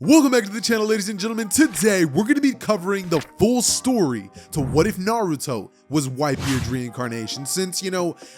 Welcome back to the channel, ladies and gentlemen. Today, we're going to be covering the full story to what if Naruto was Whitebeard's reincarnation, since,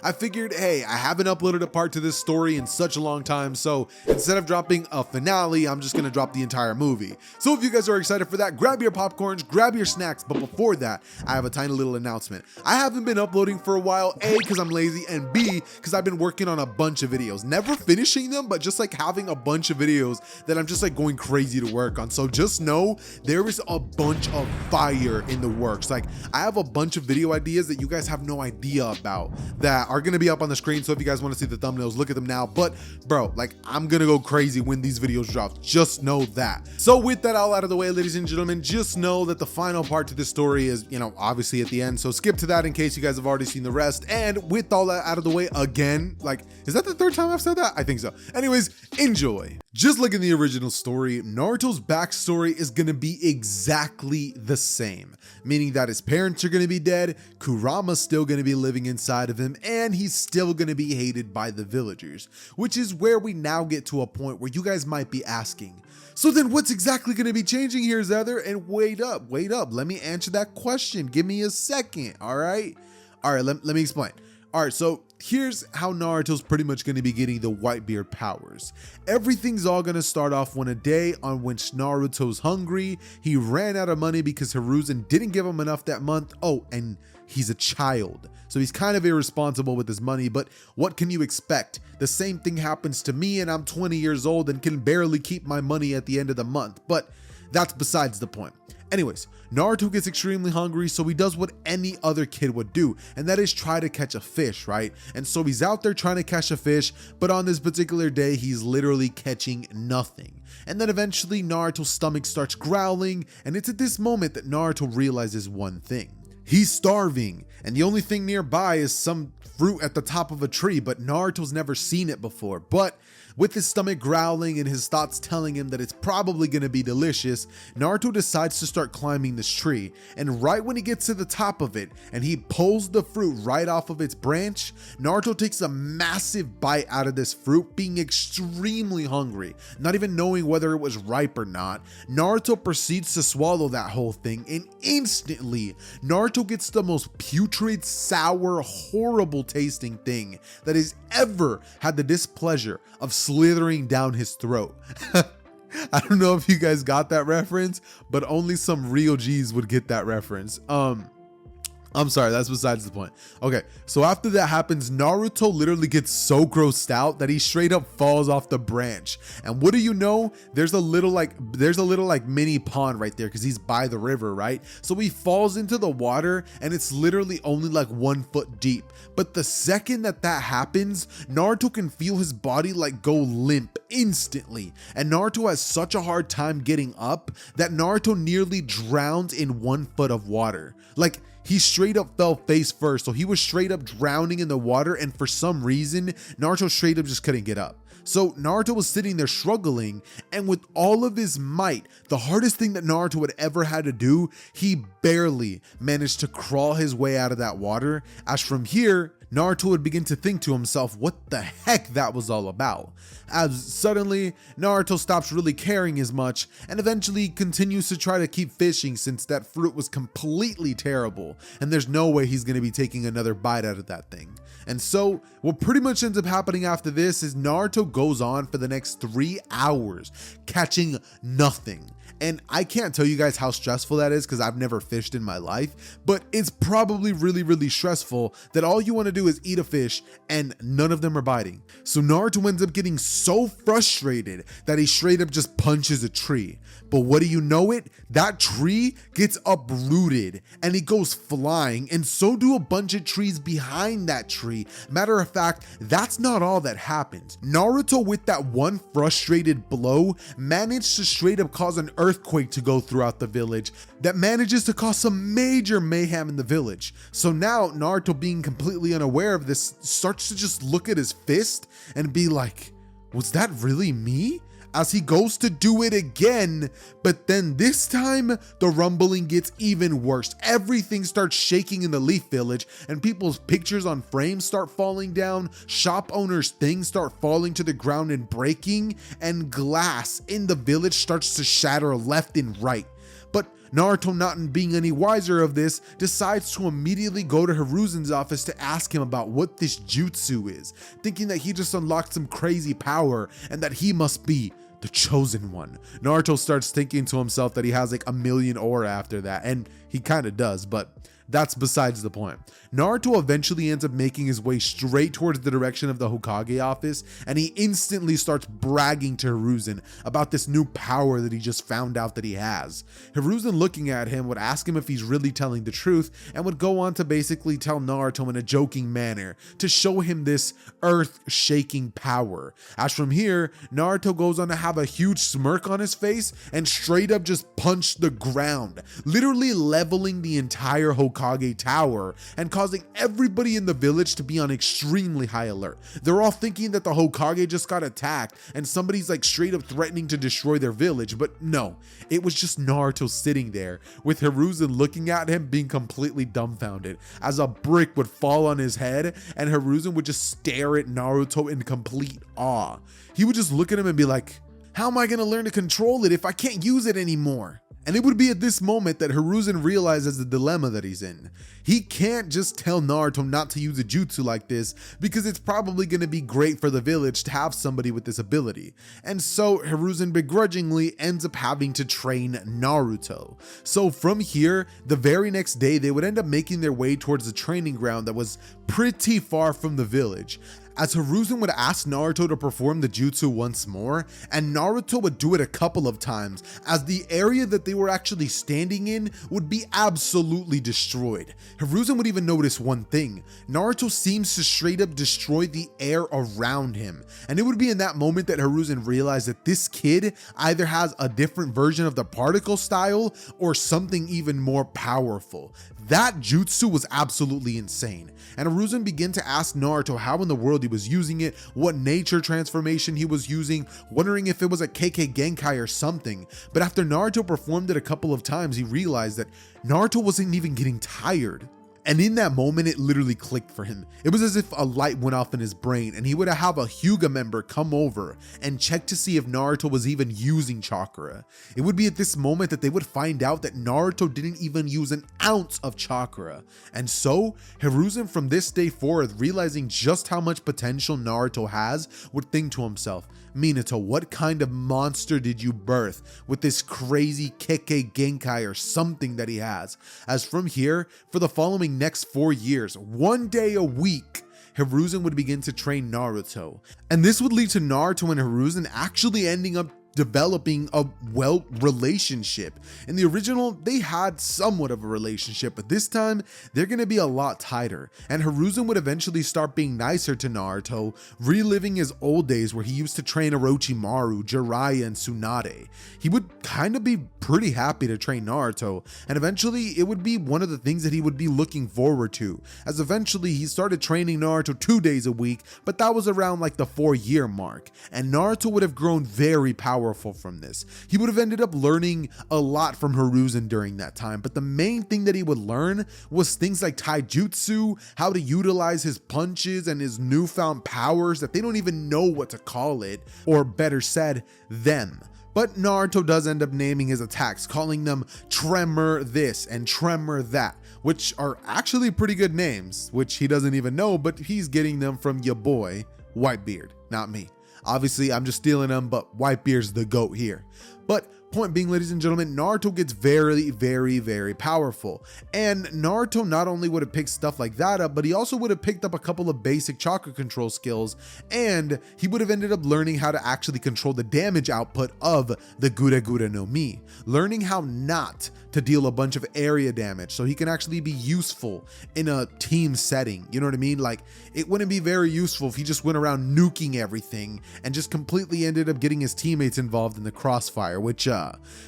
I figured, hey, I haven't uploaded a part to this story in such a long time, so instead of dropping a finale, I'm just going to drop the entire movie. So if you guys are excited for that, grab your popcorns, grab your snacks, but before that, I have a tiny little announcement. I haven't been uploading for a while, A, because I'm lazy, and B, because I've been working on a bunch of videos. Never finishing them, but just like having a bunch of videos that I'm just like going crazy to work on. So just know there is a bunch of fire in the works. Like, I have a bunch of video ideas that you guys have no idea about that are gonna be up on the screen. So if you guys want to see the thumbnails, look at them now. But bro, like, I'm gonna go crazy when these videos drop. Just know that. So with that all out of the way, ladies and gentlemen, just know that the final part to this story is, obviously at the end. So skip to that in case you guys have already seen the rest. And with all that out of the way, again, like, is that the third time I've said that? I think so. Anyways, enjoy. Just like in the original story, Naruto's backstory is gonna be exactly the same, meaning that his parents are gonna be dead, Kurama's still gonna be living inside of him, and he's still gonna be hated by the villagers, which is where we now get to a point where you guys might be asking, so then what's exactly gonna be changing here, Xehther? And wait up, let me answer that question. Give me a second, all right, let me explain. All right, so here's how Naruto's pretty much going to be getting the Whitebeard powers. Everything's all going to start off on a day on which Naruto's hungry. He ran out of money because Hiruzen didn't give him enough that month. Oh, and he's a child, so he's kind of irresponsible with his money, but what can you expect? The same thing happens to me, and I'm 20 years old and can barely keep my money at the end of the month, but that's besides the point. Anyways, Naruto gets extremely hungry, so he does what any other kid would do, and that is try to catch a fish, right? And so he's out there trying to catch a fish, but on this particular day, he's literally catching nothing. And then eventually, Naruto's stomach starts growling, and it's at this moment that Naruto realizes one thing. He's starving, and the only thing nearby is some fruit at the top of a tree, but Naruto's never seen it before. But with his stomach growling and his thoughts telling him that it's probably going to be delicious, Naruto decides to start climbing this tree. And right when he gets to the top of it and he pulls the fruit right off of its branch, Naruto takes a massive bite out of this fruit, being extremely hungry, not even knowing whether it was ripe or not. Naruto proceeds to swallow that whole thing, and instantly Naruto gets the most putrid, sour, horrible tasting thing that has ever had the displeasure of slithering down his throat. I don't know if you guys got that reference, but only some real G's would get that reference. I'm sorry, that's besides the point. Okay, so after that happens, Naruto literally gets so grossed out that he straight up falls off the branch. And what do you know? There's a little mini pond right there because he's by the river, right? So he falls into the water and it's literally only like 1 foot deep. But the second that happens, Naruto can feel his body like go limp instantly. And Naruto has such a hard time getting up that Naruto nearly drowns in 1 foot of water. Like, he straight up fell face first, so he was straight up drowning in the water, and for some reason, Naruto straight up just couldn't get up. So Naruto was sitting there struggling, and with all of his might, the hardest thing that Naruto had ever had to do, he barely managed to crawl his way out of that water, as from here, Naruto would begin to think to himself what the heck that was all about. As suddenly, Naruto stops really caring as much and eventually continues to try to keep fishing since that fruit was completely terrible and there's no way he's going to be taking another bite out of that thing. And so what pretty much ends up happening after this is Naruto goes on for the next 3 hours catching nothing. And I can't tell you guys how stressful that is because I've never fished in my life, but it's probably really, really stressful that all you want to do is eat a fish and none of them are biting. So Naruto ends up getting so frustrated that he straight up just punches a tree. But what do you know it? That tree gets uprooted and he goes flying, and so do a bunch of trees behind that tree. Matter of fact, that's not all that happens. Naruto, with that one frustrated blow, managed to straight up cause an earthquake to go throughout the village that manages to cause some major mayhem in the village. So now Naruto, being completely unaware of this, starts to just look at his fist and be like, was that really me? as he goes to do it again, but then this time the rumbling gets even worse. Everything starts shaking in the Leaf Village, and people's pictures on frames start falling down, shop owners' things start falling to the ground and breaking, and glass in the village starts to shatter left and right. But Naruto, not being any wiser of this, decides to immediately go to Hiruzen's office to ask him about what this jutsu is, thinking that he just unlocked some crazy power and that he must be the chosen one. Naruto starts thinking to himself that he has like a million aura after that, and he kind of does, but that's besides the point. Naruto eventually ends up making his way straight towards the direction of the Hokage office, and he instantly starts bragging to Hiruzen about this new power that he just found out that he has. Hiruzen, looking at him, would ask him if he's really telling the truth, and would go on to basically tell Naruto in a joking manner to show him this earth-shaking power. As from here, Naruto goes on to have a huge smirk on his face and straight up just punch the ground, literally leveling the entire Hokage Tower and causing everybody in the village to be on extremely high alert. They're all thinking that the Hokage just got attacked and somebody's like straight up threatening to destroy their village, but no, it was just Naruto sitting there with Hiruzen looking at him being completely dumbfounded as a brick would fall on his head, and Hiruzen would just stare at Naruto in complete awe. He would just look at him and be like, "How am I going to learn to control it if I can't use it anymore?" And it would be at this moment that Hiruzen realizes the dilemma that he's in. He can't just tell Naruto not to use a jutsu like this because it's probably going to be great for the village to have somebody with this ability. And so Hiruzen begrudgingly ends up having to train Naruto. So from here, the very next day, they would end up making their way towards the training ground that was pretty far from the village, as Hiruzen would ask Naruto to perform the jutsu once more, and Naruto would do it a couple of times, as the area that they were actually standing in would be absolutely destroyed. Hiruzen would even notice one thing: Naruto seems to straight up destroy the air around him, and it would be in that moment that Hiruzen realized that this kid either has a different version of the particle style or something even more powerful. That jutsu was absolutely insane, and Hiruzen began to ask Naruto how in the world he was using it, what nature transformation he was using, wondering if it was a KK Genkai or something. But after Naruto performed it a couple of times, he realized that Naruto wasn't even getting tired. And in that moment, it literally clicked for him. It was as if a light went off in his brain, and he would have a Hyuga member come over and check to see if Naruto was even using chakra. It would be at this moment that they would find out that Naruto didn't even use an ounce of chakra. And so, Hiruzen from this day forward, realizing just how much potential Naruto has, would think to himself, "Minato, what kind of monster did you birth with this crazy KK Genkai or something that he has?" As from here, for the following next 4 years, 1 day a week, Hiruzen would begin to train Naruto. And this would lead to Naruto and Hiruzen actually ending up developing a relationship. In the original, they had somewhat of a relationship, but this time they're going to be a lot tighter, and Hiruzen would eventually start being nicer to Naruto, reliving his old days where he used to train Orochimaru, Jiraiya, and Tsunade. He would kind of be pretty happy to train Naruto, and eventually it would be one of the things that he would be looking forward to, as eventually he started training Naruto 2 days a week, but that was around like the 4-year mark, and Naruto would have grown very powerful from this. He would have ended up learning a lot from Hiruzen during that time, but the main thing that he would learn was things like taijutsu, how to utilize his punches and his newfound powers that they don't even know what to call it, or better said, them. But Naruto does end up naming his attacks, calling them Tremor this and Tremor that, which are actually pretty good names, which he doesn't even know, but he's getting them from ya boy, Whitebeard, not me. Obviously, I'm just stealing them, but Whitebeard's the GOAT here. But point being, ladies and gentlemen, Naruto gets very, very, very powerful. And Naruto not only would have picked stuff like that up, but he also would have picked up a couple of basic chakra control skills, and he would have ended up learning how to actually control the damage output of the Gura Gura no Mi, learning how not to deal a bunch of area damage so he can actually be useful in a team setting. You know what I mean? Like, it wouldn't be very useful if he just went around nuking everything and just completely ended up getting his teammates involved in the crossfire, which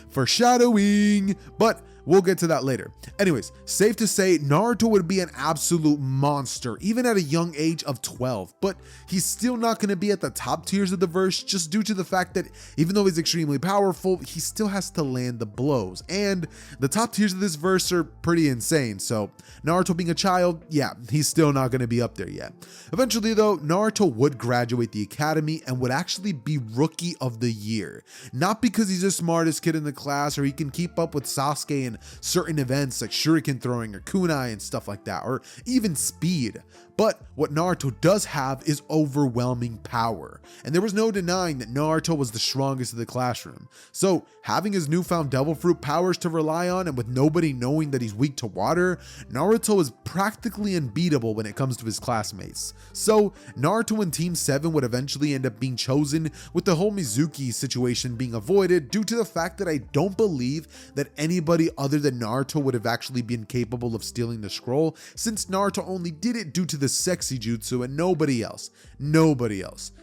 foreshadowing. But we'll get to that later. Anyways, safe to say Naruto would be an absolute monster even at a young age of 12, but he's still not going to be at the top tiers of the verse just due to the fact that even though he's extremely powerful, he still has to land the blows, and the top tiers of this verse are pretty insane. So Naruto being a child, yeah, he's still not going to be up there yet. Eventually though, Naruto would graduate the academy and would actually be Rookie of the Year. Not because he's the smartest kid in the class or he can keep up with Sasuke in certain events like shuriken throwing or kunai and stuff like that, or even speed. But what Naruto does have is overwhelming power, and there was no denying that Naruto was the strongest in the classroom. So having his newfound devil fruit powers to rely on and with nobody knowing that he's weak to water, Naruto is practically unbeatable when it comes to his classmates. So Naruto and Team 7 would eventually end up being chosen, with the whole Mizuki situation being avoided due to the fact that I don't believe that anybody other than Naruto would have actually been capable of stealing the scroll, since Naruto only did it due to the sexy jutsu and nobody else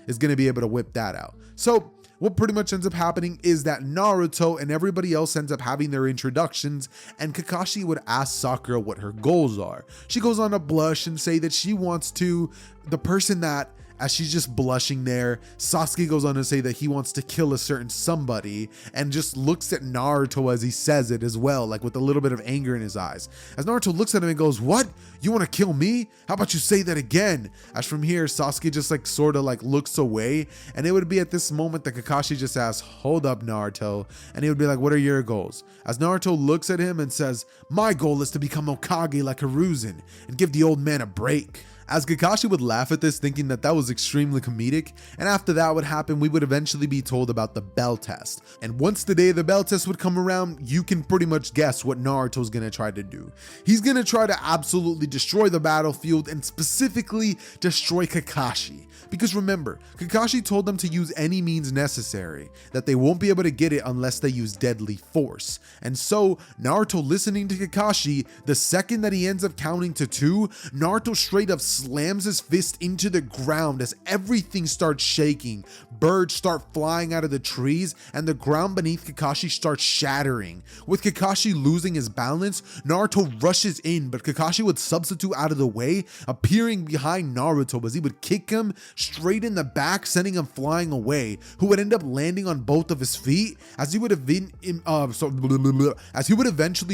is going to be able to whip that out. So what pretty much ends up happening is that Naruto and everybody else ends up having their introductions, and Kakashi would ask Sakura what her goals are. She goes on to blush and say that she wants to, the person that, as she's just blushing there, Sasuke goes on to say that he wants to kill a certain somebody, and just looks at Naruto as he says it as well, like with a little bit of anger in his eyes. As Naruto looks at him and goes, "What? You want to kill me? How about you say that again?" As from here, Sasuke just like sort of like looks away, and it would be at this moment that Kakashi just asks, "Hold up, Naruto," and he would be like, "What are your goals?" As Naruto looks at him and says, "My goal is to become Hokage like Hiruzen and give the old man a break." As Kakashi would laugh at this, thinking that that was extremely comedic, and after that would happen, we would eventually be told about the bell test. And once the day of the bell test would come around, you can pretty much guess what Naruto's gonna try to do. He's gonna try to absolutely destroy the battlefield, and specifically destroy Kakashi. Because remember, Kakashi told them to use any means necessary, that they won't be able to get it unless they use deadly force. And so, Naruto listening to Kakashi, the second that he ends up counting to 2, Naruto straight up slams his fist into the ground as everything starts shaking. Birds start flying out of the trees, and the ground beneath Kakashi starts shattering. With Kakashi losing his balance, Naruto rushes in, but Kakashi would substitute out of the way, appearing behind Naruto as he would kick him straight in the back, sending him flying away, who would end up landing on both of his feet, as he would eventually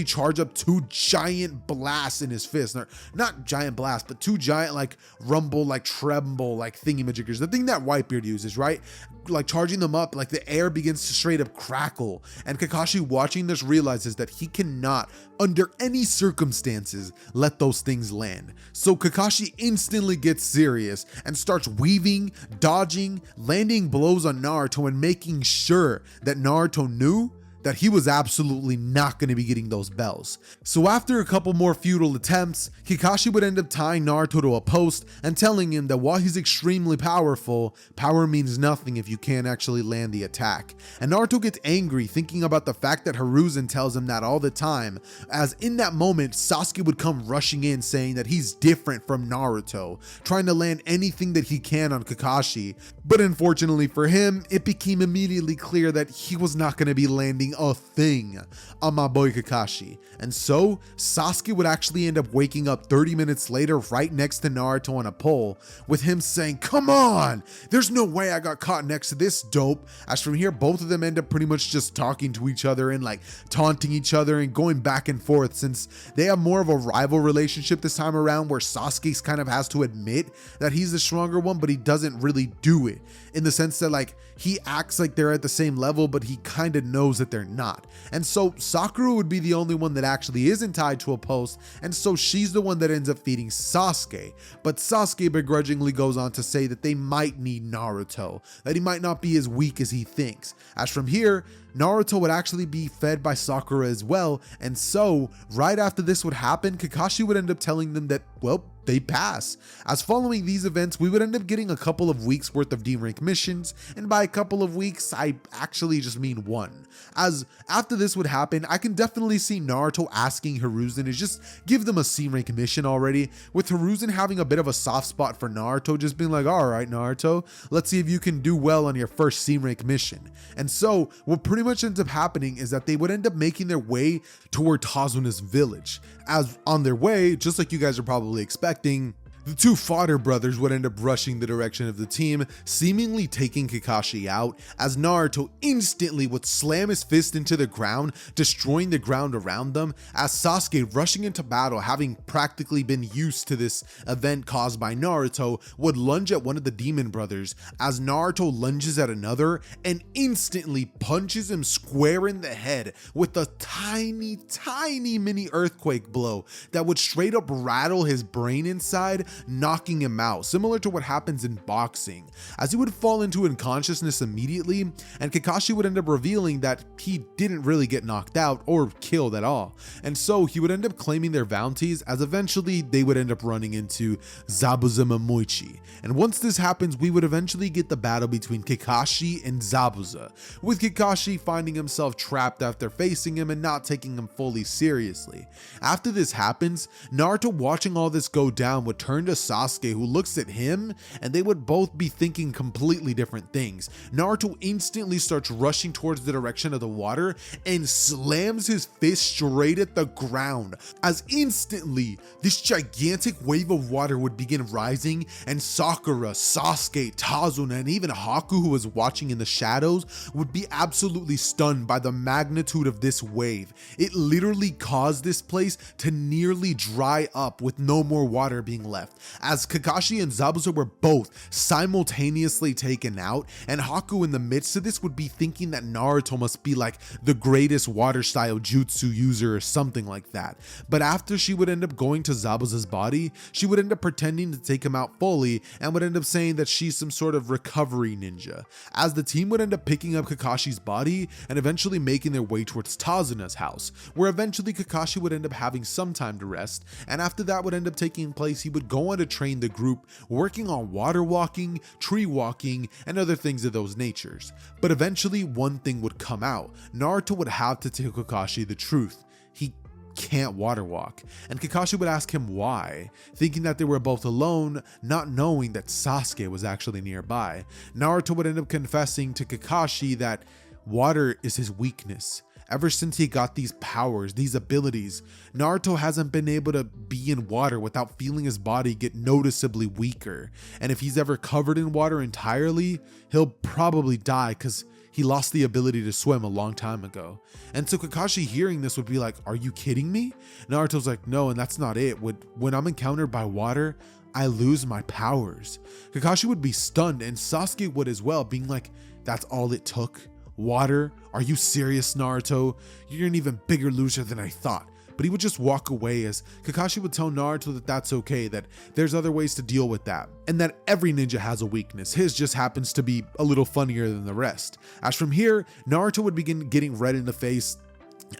charge up 2 giant blasts in his fist. Not giant blasts, but 2 giant like rumble, like tremble, like thingy-majiggers. The thing that Whitebeard uses, right? Like charging them up, like the air begins to straight up crackle. And Kakashi, watching this, realizes that he cannot, under any circumstances, let those things land. So Kakashi instantly gets serious and starts weaving, dodging, landing blows on Naruto, and making sure that Naruto knew that he was absolutely not going to be getting those bells. So after a couple more futile attempts, Kakashi would end up tying Naruto to a post and telling him that while he's extremely powerful, power means nothing if you can't actually land the attack. And Naruto gets angry, thinking about the fact that Hiruzen tells him that all the time, as in that moment Sasuke would come rushing in saying that he's different from Naruto, trying to land anything that he can on Kakashi. But unfortunately for him, it became immediately clear that he was not going to be landing a thing on my boy Kakashi. And so Sasuke would actually end up waking up 30 minutes later right next to Naruto on a pole, with him saying, "Come on, there's no way I got caught next to this dope." As from here, both of them end up pretty much just talking to each other and like taunting each other and going back and forth, since they have more of a rival relationship this time around, where Sasuke kind of has to admit that he's the stronger one, but he doesn't really do it, in the sense that like he acts like they're at the same level, but he kind of knows that they're not. And so Sakura would be the only one that actually isn't tied to a post, and so she's the one that ends up feeding Sasuke. But Sasuke begrudgingly goes on to say that they might need Naruto, that he might not be as weak as he thinks. As from here, Naruto would actually be fed by Sakura as well, and so right after this would happen, Kakashi would end up telling them that, well, they pass. As following these events, we would end up getting a couple of weeks worth of D rank missions, and by a couple of weeks, I actually just mean one. As after this would happen, I can definitely see Naruto asking Hiruzen to just give them a C rank mission already, with Hiruzen having a bit of a soft spot for Naruto, just being like, alright Naruto, let's see if you can do well on your first C rank mission. And so, what pretty much ends up happening is that they would end up making their way toward Tazuna's village. As on their way, just like you guys are probably expecting, the two Fodder brothers would end up rushing the direction of the team, seemingly taking Kakashi out, as Naruto instantly would slam his fist into the ground, destroying the ground around them, as Sasuke, rushing into battle, having practically been used to this event caused by Naruto, would lunge at one of the demon brothers, as Naruto lunges at another and instantly punches him square in the head with a tiny mini earthquake blow that would straight up rattle his brain inside, knocking him out, similar to what happens in boxing, as he would fall into unconsciousness immediately, and Kakashi would end up revealing that he didn't really get knocked out or killed at all, and so he would end up claiming their bounties, as eventually they would end up running into Zabuza Momoichi. And once this happens, we would eventually get the battle between Kakashi and Zabuza, with Kakashi finding himself trapped after facing him and not taking him fully seriously. After this happens, Naruto, watching all this go down, would turn to Sasuke, who looks at him, and they would both be thinking completely different things. Naruto instantly starts rushing towards the direction of the water and slams his fist straight at the ground, as instantly this gigantic wave of water would begin rising, and Sakura, Sasuke, Tazuna, and even Haku, who was watching in the shadows, would be absolutely stunned by the magnitude of this wave. It literally caused this place to nearly dry up, with no more water being left, as Kakashi and Zabuza were both simultaneously taken out, and Haku in the midst of this would be thinking that Naruto must be like the greatest water style jutsu user or something like that. But after she would end up going to Zabuza's body, she would end up pretending to take him out fully and would end up saying that she's some sort of recovery ninja, as the team would end up picking up Kakashi's body and eventually making their way towards Tazuna's house, where eventually Kakashi would end up having some time to rest, and after that would end up taking place, he would go on to train the group, working on water walking, tree walking, and other things of those natures. But eventually one thing would come out. Naruto would have to tell Kakashi the truth. He can't water walk, and Kakashi would ask him why, thinking that they were both alone, not knowing that Sasuke was actually nearby. Naruto would end up confessing to Kakashi that water is his weakness. Ever since he got these powers, these abilities, Naruto hasn't been able to be in water without feeling his body get noticeably weaker. And if he's ever covered in water entirely, he'll probably die because he lost the ability to swim a long time ago. And so Kakashi, hearing this, would be like, are you kidding me? Naruto's like, no, and that's not it. When I'm encountered by water, I lose my powers. Kakashi would be stunned, and Sasuke would as well, being like, that's all it took? Water? Are you serious, Naruto? You're an even bigger loser than I thought. But he would just walk away, as Kakashi would tell Naruto that that's okay, that there's other ways to deal with that, and that every ninja has a weakness. His just happens to be a little funnier than the rest. As from here, Naruto would begin getting red in the face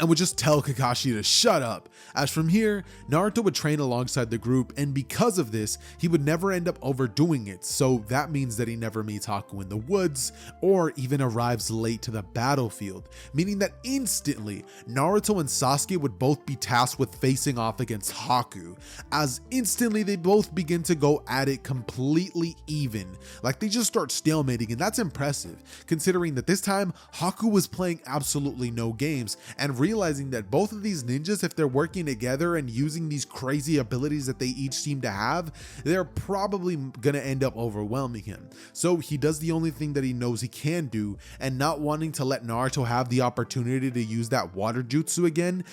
and would just tell Kakashi to shut up. As from here, Naruto would train alongside the group, and because of this, he would never end up overdoing it, so that means that he never meets Haku in the woods, or even arrives late to the battlefield, meaning that instantly, Naruto and Sasuke would both be tasked with facing off against Haku, as instantly they both begin to go at it completely even, like they just start stalemating, and that's impressive, considering that this time, Haku was playing absolutely no games, and realizing that both of these ninjas, if they're working together and using these crazy abilities that they each seem to have, they're probably gonna end up overwhelming him. So he does the only thing that he knows he can do, and not wanting to let Naruto have the opportunity to use that water jutsu again,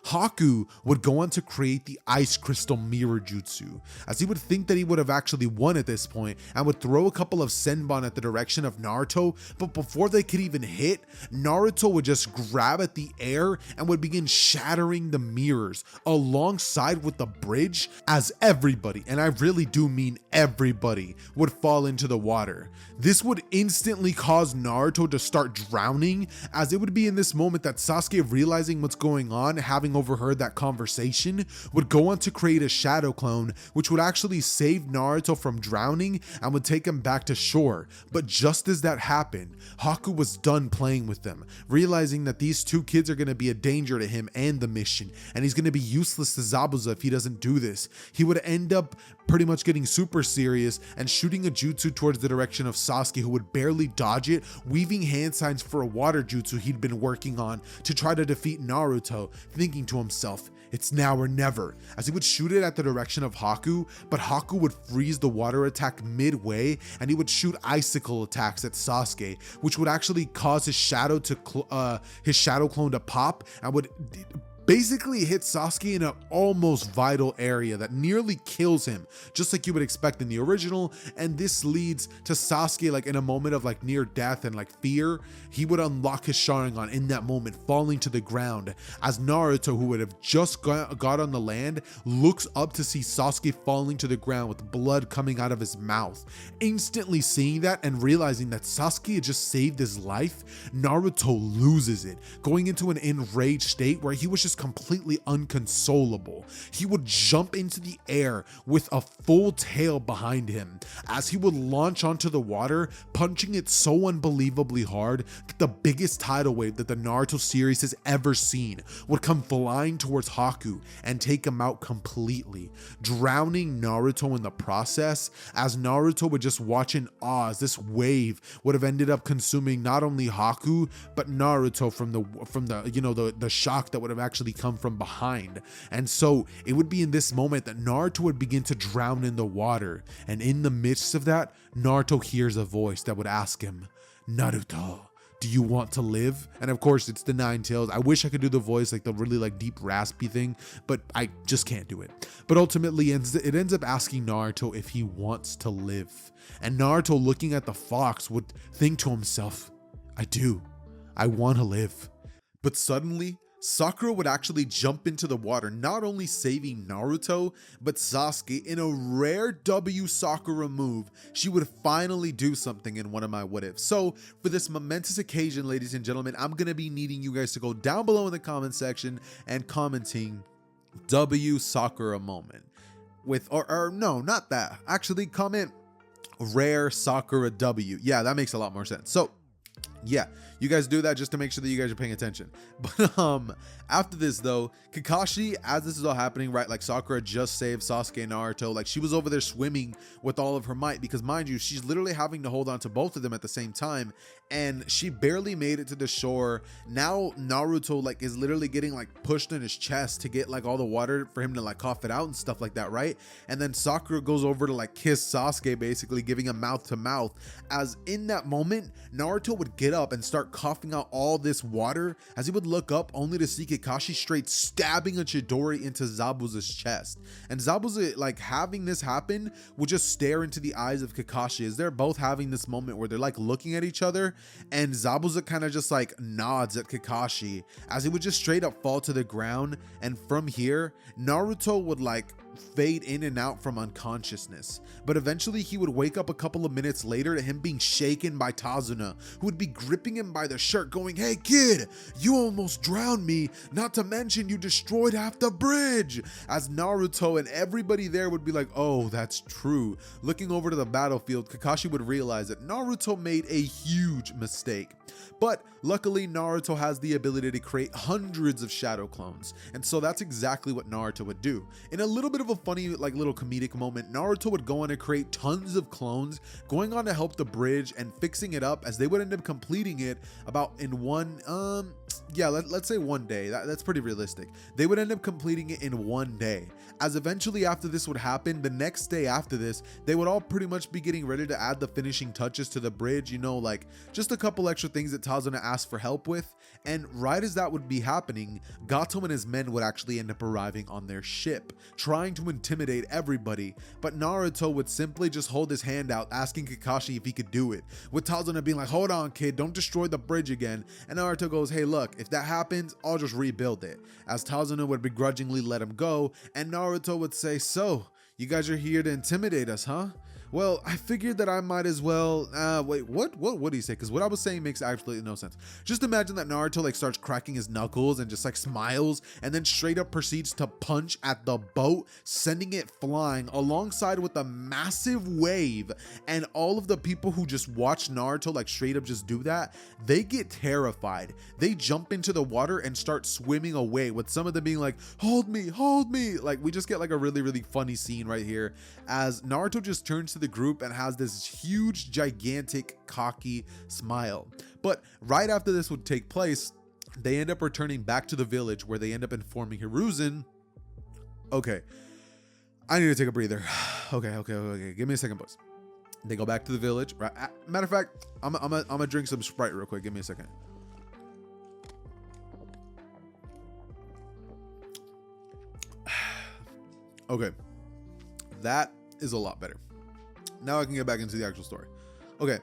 Haku would go on to create the ice crystal mirror jutsu, as he would think that he would have actually won at this point, and would throw a couple of senbon at the direction of Naruto, but before they could even hit, Naruto would just grab at the air and would begin shattering the mirrors alongside with the bridge, as everybody, and I really do mean everybody, would fall into the water. This would instantly cause Naruto to start drowning, as it would be in this moment that Sasuke, realizing what's going on, having overheard that conversation, would go on to create a shadow clone which would actually save Naruto from drowning and would take him back to shore. But just as that happened, Haku was done playing with them, realizing that these two kids are going to be a danger to him and the mission, and he's going to be useless to Zabuza if he doesn't do this. He would end up pretty much getting super serious and shooting a jutsu towards the direction of Sasuke, who would barely dodge it, weaving hand signs for a water jutsu he'd been working on to try to defeat Naruto, thinking to himself, it's now or never, as he would shoot it at the direction of Haku, but Haku would freeze the water attack midway, and he would shoot icicle attacks at Sasuke, which would actually cause his shadow clone to pop and would basically hit Sasuke in an almost vital area that nearly kills him, just like you would expect in the original. And this leads to Sasuke, like in a moment of like near death and like fear, he would unlock his Sharingan in that moment, falling to the ground, as Naruto, who would have just got on the land, looks up to see Sasuke falling to the ground with blood coming out of his mouth. Instantly seeing that and realizing that Sasuke had just saved his life, Naruto loses it, going into an enraged state where he was just completely unconsolable. He would jump into the air with a full tail behind him, as he would launch onto the water, punching it so unbelievably hard that the biggest tidal wave that the Naruto series has ever seen would come flying towards Haku and take him out completely, drowning Naruto in the process, as Naruto would just watch in awe as this wave would have ended up consuming not only Haku but Naruto from the shock that would have actually come from behind. And so it would be in this moment that Naruto would begin to drown in the water, and in the midst of that, Naruto hears a voice that would ask him, Naruto, do you want to live? And of course it's the Nine Tails. I wish I could do the voice, like the really like deep raspy thing, but I just can't do it. But ultimately it ends up asking Naruto if he wants to live, and Naruto, looking at the fox, would think to himself, I want to live. But suddenly Sakura would actually jump into the water, not only saving Naruto, but Sasuke. In a rare W Sakura move, she would finally do something in one of my what ifs. So for this momentous occasion, ladies and gentlemen, I'm going to be needing you guys to go down below in the comment section and commenting W Sakura moment with, or no, not that. Actually comment rare Sakura W. Yeah, that makes a lot more sense. So yeah, you guys do that just to make sure that you guys are paying attention. But after this though, Kakashi, as this is all happening, right, like Sakura just saved Sasuke and Naruto, like she was over there swimming with all of her might, because mind you, she's literally having to hold on to both of them at the same time, and she barely made it to the shore. Now Naruto like is literally getting like pushed in his chest to get like all the water for him to like cough it out and stuff like that, right? And then Sakura goes over to like kiss Sasuke, basically giving him mouth to mouth, as in that moment Naruto would get up and start coughing out all this water, as he would look up only to see Kakashi straight stabbing a Chidori into Zabuza's chest. And Zabuza, like having this happen, would just stare into the eyes of Kakashi as they're both having this moment where they're like looking at each other, and Zabuza kind of just like nods at Kakashi as he would just straight up fall to the ground. And from here Naruto would like fade in and out from unconsciousness, but eventually he would wake up a couple of minutes later to him being shaken by Tazuna, who would be gripping him by the shirt going, hey kid, you almost drowned me, not to mention you destroyed half the bridge, as Naruto and everybody there would be like, oh, that's true. Looking over to the battlefield, Kakashi would realize that Naruto made a huge mistake. But luckily Naruto has the ability to create hundreds of shadow clones, and so that's exactly what Naruto would do. In a little bit of a funny like little comedic moment, Naruto would go on to create tons of clones, going on to help the bridge and fixing it up, as they would end up completing it about in one yeah, let's say one day. That's pretty realistic. They would end up completing it in one day. As eventually after this would happen, the next day after this, they would all pretty much be getting ready to add the finishing touches to the bridge, you know, like just a couple extra things that Tazuna asked for help with. And right as that would be happening, Gato and his men would actually end up arriving on their ship, trying to intimidate everybody. But Naruto would simply just hold his hand out, asking Kakashi if he could do it, with Tazuna being like, hold on kid, don't destroy the bridge again. And Naruto goes, hey look, if that happens, I'll just rebuild it. As Tazuna would begrudgingly let him go, and Naruto would say, so, you guys are here to intimidate us, huh? Well, I figured that I might as well, wait, what did he say? Because what I was saying makes absolutely no sense. Just imagine that Naruto like starts cracking his knuckles and just like smiles and then straight up proceeds to punch at the boat, sending it flying alongside with a massive wave. And all of the people who just watch Naruto like straight up just do that, they get terrified. They jump into the water and start swimming away, with some of them being like, hold me, hold me. Like we just get like a really, really funny scene right here as Naruto just turns to the group and has this huge, gigantic, cocky smile. But right after this would take place, they end up returning back to the village where they end up informing Hiruzen, okay, I need to take a breather. Okay. Give me a second, boys. They go back to the village. Right. Matter of fact, I'm gonna drink some Sprite real quick. Give me a second. Okay. That is a lot better. Now I can get back into the actual story. Okay,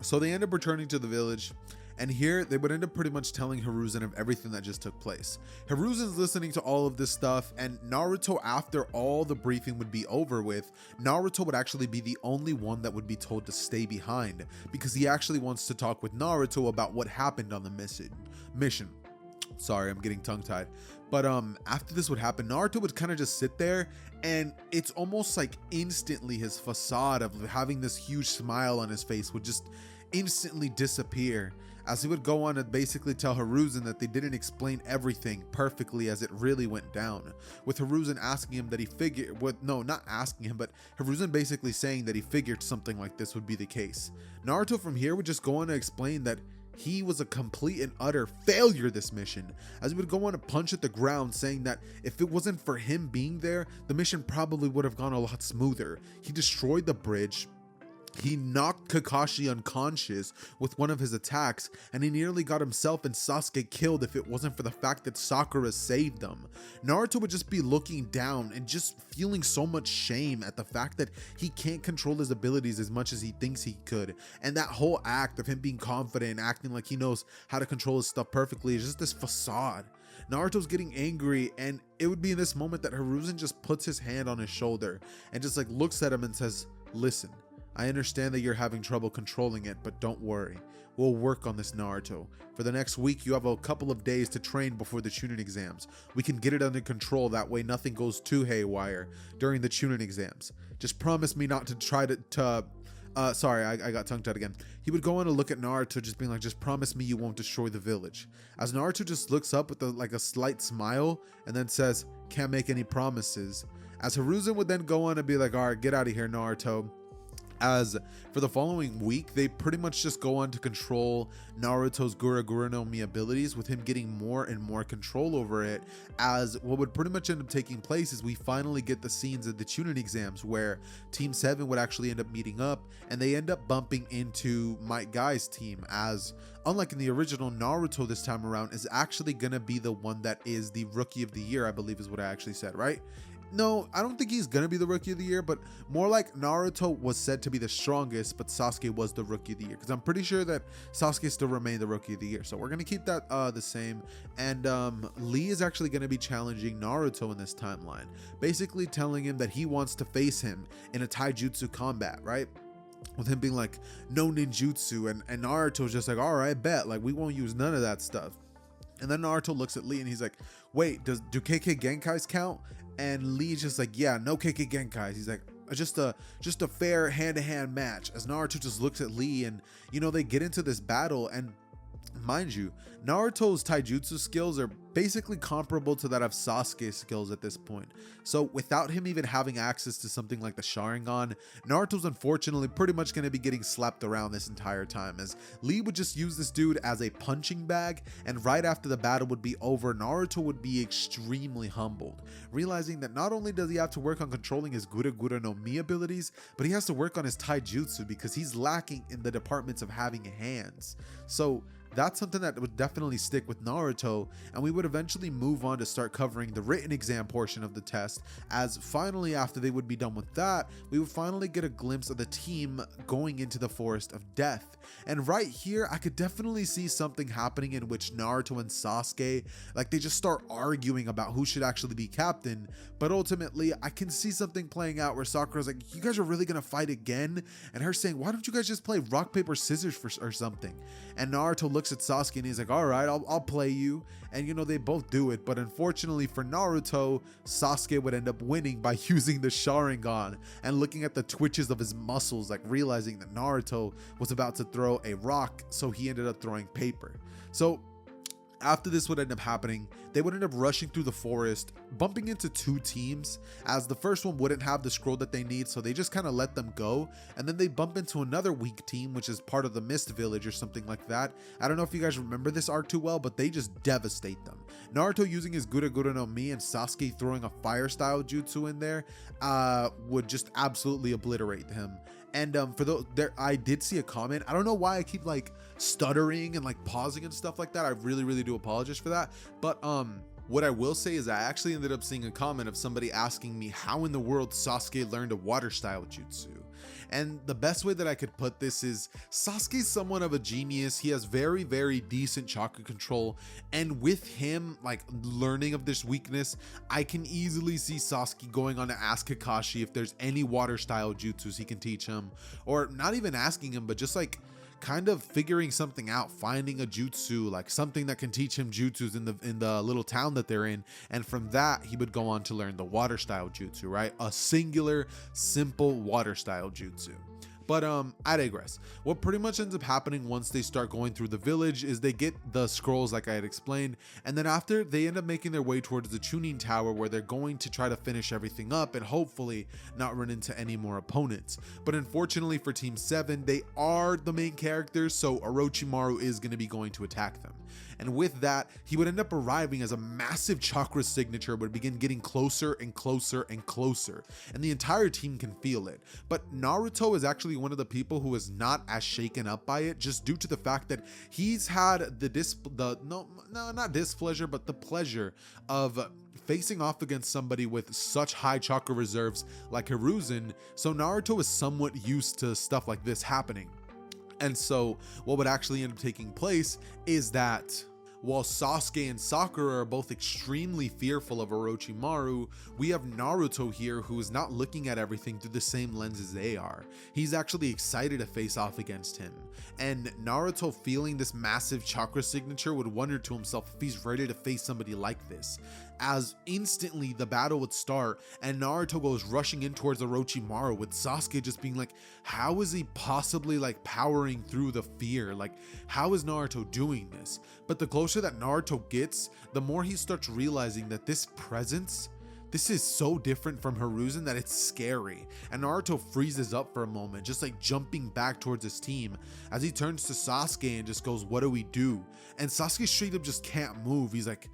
so they end up returning to the village, and here they would end up pretty much telling Hiruzen of everything that just took place. Hiruzen's listening to all of this stuff, and Naruto, after all the briefing would be over with, Naruto would actually be the only one that would be told to stay behind, because he actually wants to talk with Naruto about what happened on the mission. Sorry, I'm getting tongue-tied. But after this would happen, Naruto would kind of just sit there, and it's almost like instantly his facade of having this huge smile on his face would just instantly disappear, as he would go on to basically tell Hiruzen that they didn't explain everything perfectly as it really went down, with Hiruzen asking him that he figured, not asking him, but Hiruzen basically saying that he figured something like this would be the case. Naruto from here would just go on to explain that he was a complete and utter failure this mission, as he would go on to punch at the ground, saying that if it wasn't for him being there, the mission probably would have gone a lot smoother. He destroyed the bridge, he knocked Kakashi unconscious with one of his attacks, and he nearly got himself and Sasuke killed if it wasn't for the fact that Sakura saved them. Naruto would just be looking down and just feeling so much shame at the fact that he can't control his abilities as much as he thinks he could, and that whole act of him being confident and acting like he knows how to control his stuff perfectly is just this facade. Naruto's getting angry, and it would be in this moment that Hiruzen just puts his hand on his shoulder and just like looks at him and says, listen, I understand that you're having trouble controlling it, but don't worry. We'll work on this, Naruto. For the next week, you have a couple of days to train before the Chunin exams. We can get it under control, that way nothing goes too haywire during the Chunin exams. Just promise me not to try to sorry, I got tongue-tied again. He would go on to look at Naruto, just being like, just promise me you won't destroy the village. As Naruto just looks up with a slight smile and then says, can't make any promises. As Hiruzen would then go on and be like, all right, get out of here, Naruto. As for the following week, they pretty much just go on to control Naruto's Gura no Mi abilities, with him getting more and more control over it. As what would pretty much end up taking place is we finally get the scenes of the Chunin exams where Team 7 would actually end up meeting up, and they end up bumping into Might Guy's team, as unlike in the original, Naruto this time around is actually gonna be the one that is the Rookie of the Year, I believe is what I actually said, right? No, I don't think he's gonna be the Rookie of the Year, but more like Naruto was said to be the strongest, but Sasuke was the Rookie of the Year, because I'm pretty sure that Sasuke still remained the Rookie of the Year. So we're gonna keep that the same. And Lee is actually gonna be challenging Naruto in this timeline, basically telling him that he wants to face him in a taijutsu combat, right? With him being like, no ninjutsu, and Naruto's just like, all right, bet, like we won't use none of that stuff. And then Naruto looks at Lee and he's like, wait, do KK Genkais count? And Lee's just like, yeah, no KK Genkais. He's like, just a fair hand-to-hand match. As Naruto just looks at Lee, and you know, they get into this battle, and mind you, Naruto's taijutsu skills are basically comparable to that of Sasuke's skills at this point. So without him even having access to something like the Sharingan, Naruto's unfortunately pretty much going to be getting slapped around this entire time, as Lee would just use this dude as a punching bag, and right after the battle would be over, Naruto would be extremely humbled, realizing that not only does he have to work on controlling his Gura Gura no Mi abilities, but he has to work on his taijutsu because he's lacking in the departments of having hands. So that's something that would definitely stick with Naruto, and we would eventually move on to start covering the written exam portion of the test, as finally after they would be done with that, we would finally get a glimpse of the team going into the Forest of Death. And right here, I could definitely see something happening in which Naruto and Sasuke, like, they just start arguing about who should actually be captain, but ultimately I can see something playing out where Sakura's like, you guys are really gonna fight again? And her saying, why don't you guys just play rock, paper, scissors or something? And Naruto looks at Sasuke and he's like, all right, I'll play you. And you know, they both do it, but unfortunately for Naruto, Sasuke would end up winning by using the Sharingan and looking at the twitches of his muscles, like realizing that Naruto was about to throw a rock, so he ended up throwing paper. So after this would end up happening, they would end up rushing through the forest, bumping into two teams, as the first one wouldn't have the scroll that they need, so they just kind of let them go, and then they bump into another weak team, which is part of the Mist Village or something like that. I don't know if you guys remember this arc too well, but they just devastate them. Naruto using his Gura Gura no Mi and Sasuke throwing a fire style jutsu in there would just absolutely obliterate him. And for those there, I did see a comment. I don't know why I keep like stuttering and like pausing and stuff like that. I really do apologize for that. But what I will say is I actually ended up seeing a comment of somebody asking me how in the world Sasuke learned a water style jutsu. And the best way that I could put this is Sasuke's somewhat of a genius. He has very decent chakra control, and with him like learning of this weakness, I can easily see Sasuke going on to ask Kakashi if there's any water style jutsus he can teach him, or not even asking him, but just like kind of figuring something out, finding a jutsu, like something that can teach him jutsus in the little town that they're in, and from that he would go on to learn the water style jutsu, right? A singular, simple water style jutsu. But I digress. What pretty much ends up happening once they start going through the village is they get the scrolls like I had explained, and then after they end up making their way towards the tuning tower where they're going to try to finish everything up and hopefully not run into any more opponents. But unfortunately for Team 7, they are the main characters, so Orochimaru is going to be going to attack them. And with that, he would end up arriving as a massive chakra signature would begin getting closer and closer and closer, and the entire team can feel it. But Naruto is actually one of the people who is not as shaken up by it, just due to the fact that he's had not displeasure, but the pleasure of facing off against somebody with such high chakra reserves like Hiruzen, so Naruto is somewhat used to stuff like this happening. And so what would actually end up taking place is that while Sasuke and Sakura are both extremely fearful of Orochimaru, we have Naruto here who is not looking at everything through the same lens as they are. He's actually excited to face off against him. And Naruto, feeling this massive chakra signature, would wonder to himself if he's ready to face somebody like this, as instantly the battle would start and Naruto goes rushing in towards Orochimaru, with Sasuke just being like, how is he possibly like powering through the fear? Like, how is Naruto doing this? But the closer that Naruto gets, the more he starts realizing that this presence, this is so different from Hiruzen that it's scary. And Naruto freezes up for a moment, just like jumping back towards his team, as he turns to Sasuke and just goes, what do we do? And Sasuke straight up just can't move. He's like,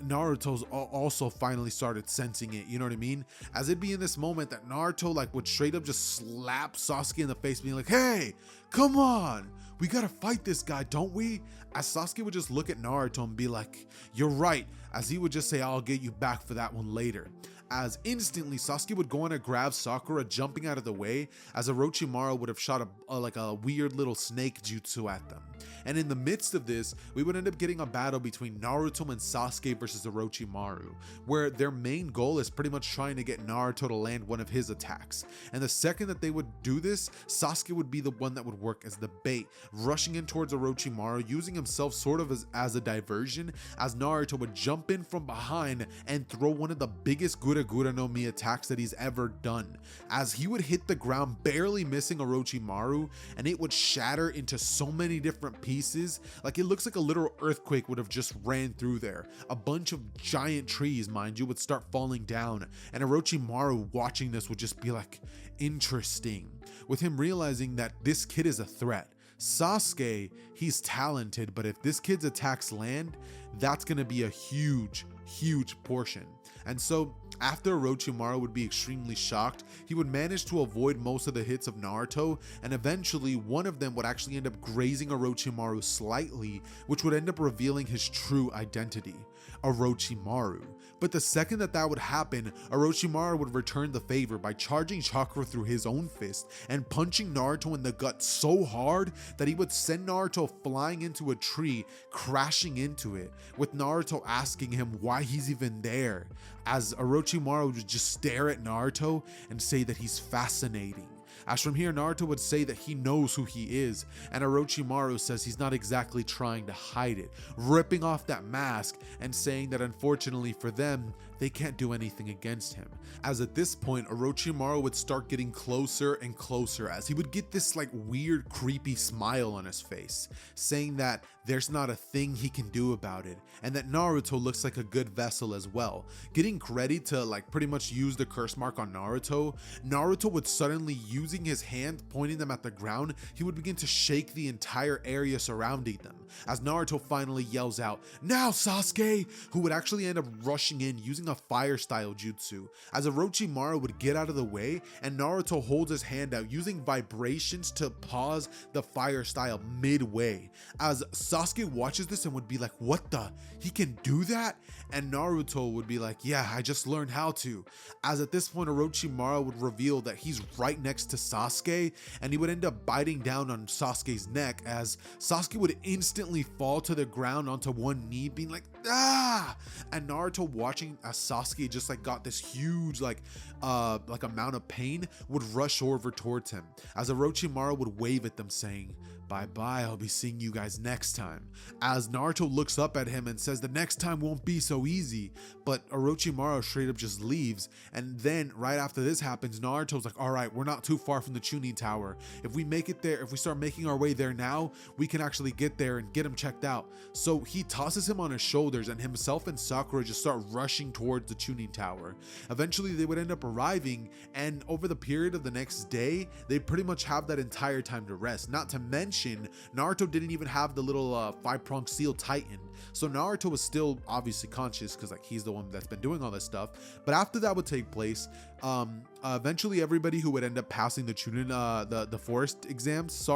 Naruto's also finally started sensing it, you know what I mean? As it'd be in this moment that Naruto like would straight up just slap Sasuke in the face, being like, hey, come on, we gotta fight this guy, don't we? As Sasuke would just look at Naruto and be like, you're right, as he would just say, I'll get you back for that one later. As instantly Sasuke would go on to grab Sakura, jumping out of the way, as Orochimaru would have shot a weird little snake jutsu at them. And in the midst of this, we would end up getting a battle between Naruto and Sasuke versus Orochimaru, where their main goal is pretty much trying to get Naruto to land one of his attacks. And the second that they would do this, Sasuke would be the one that would work as the bait, rushing in towards Orochimaru, using himself sort of as a diversion, as Naruto would jump in from behind and throw one of the biggest Gura Gura no Mi attacks that he's ever done, as he would hit the ground barely missing Orochimaru, and it would shatter into so many different pieces. Like, it looks like a literal earthquake would have just ran through there. A bunch of giant trees, mind you, would start falling down, and Orochimaru watching this would just be like, interesting, with him realizing that this kid is a threat. Sasuke, he's talented, but if this kid's attacks land, that's gonna be a huge portion. And so after Orochimaru would be extremely shocked, he would manage to avoid most of the hits of Naruto, and eventually one of them would actually end up grazing Orochimaru slightly, which would end up revealing his true identity, Orochimaru. But the second that would happen, Orochimaru would return the favor by charging chakra through his own fist and punching Naruto in the gut so hard that he would send Naruto flying into a tree, crashing into it, with Naruto asking him why he's even there, as Orochimaru would just stare at Naruto and say that he's fascinating. As from here, Naruto would say that he knows who he is, and Orochimaru says he's not exactly trying to hide it, ripping off that mask and saying that unfortunately for them, they can't do anything against him. As at this point, Orochimaru would start getting closer and closer, as he would get this like weird creepy smile on his face, saying that there's not a thing he can do about it, and that Naruto looks like a good vessel as well. Getting ready to like pretty much use the curse mark on Naruto, Naruto would suddenly, using his hand pointing them at the ground, he would begin to shake the entire area surrounding them, as Naruto finally yells out, "Now Sasuke!" who would actually end up rushing in using a fire style jutsu, as Orochimaru would get out of the way and Naruto holds his hand out using vibrations to pause the fire style midway, as Sasuke watches this and would be like, what the? He can do that? And Naruto would be like, yeah, I just learned how to. As at this point, Orochimaru would reveal that he's right next to Sasuke, and he would end up biting down on Sasuke's neck, as Sasuke would instantly fall to the ground onto one knee, being like, ah! And Naruto, watching as Sasuke just like got this huge like amount of pain, would rush over towards him, as Orochimaru would wave at them saying, bye bye, I'll be seeing you guys next time. As Naruto looks up at him and says the next time won't be so easy, but Orochimaru straight up just leaves. And then right after this happens, Naruto's like, all right, we're not too far from the Chunin Tower. If we make it there, if we start making our way there now, we can actually get there and get him checked out. So he tosses him on his shoulders, and himself and Sakura just start rushing towards the Chunin Tower. Eventually they would end up arriving, and over the period of the next day, they pretty much have that entire time to rest. Not to mention, Naruto didn't even have the little 5-pronged seal tightened, so Naruto was still obviously conscious because like he's the one that's been doing all this stuff. But after that would take place, eventually everybody who would end up passing the Chunin, the forest exams,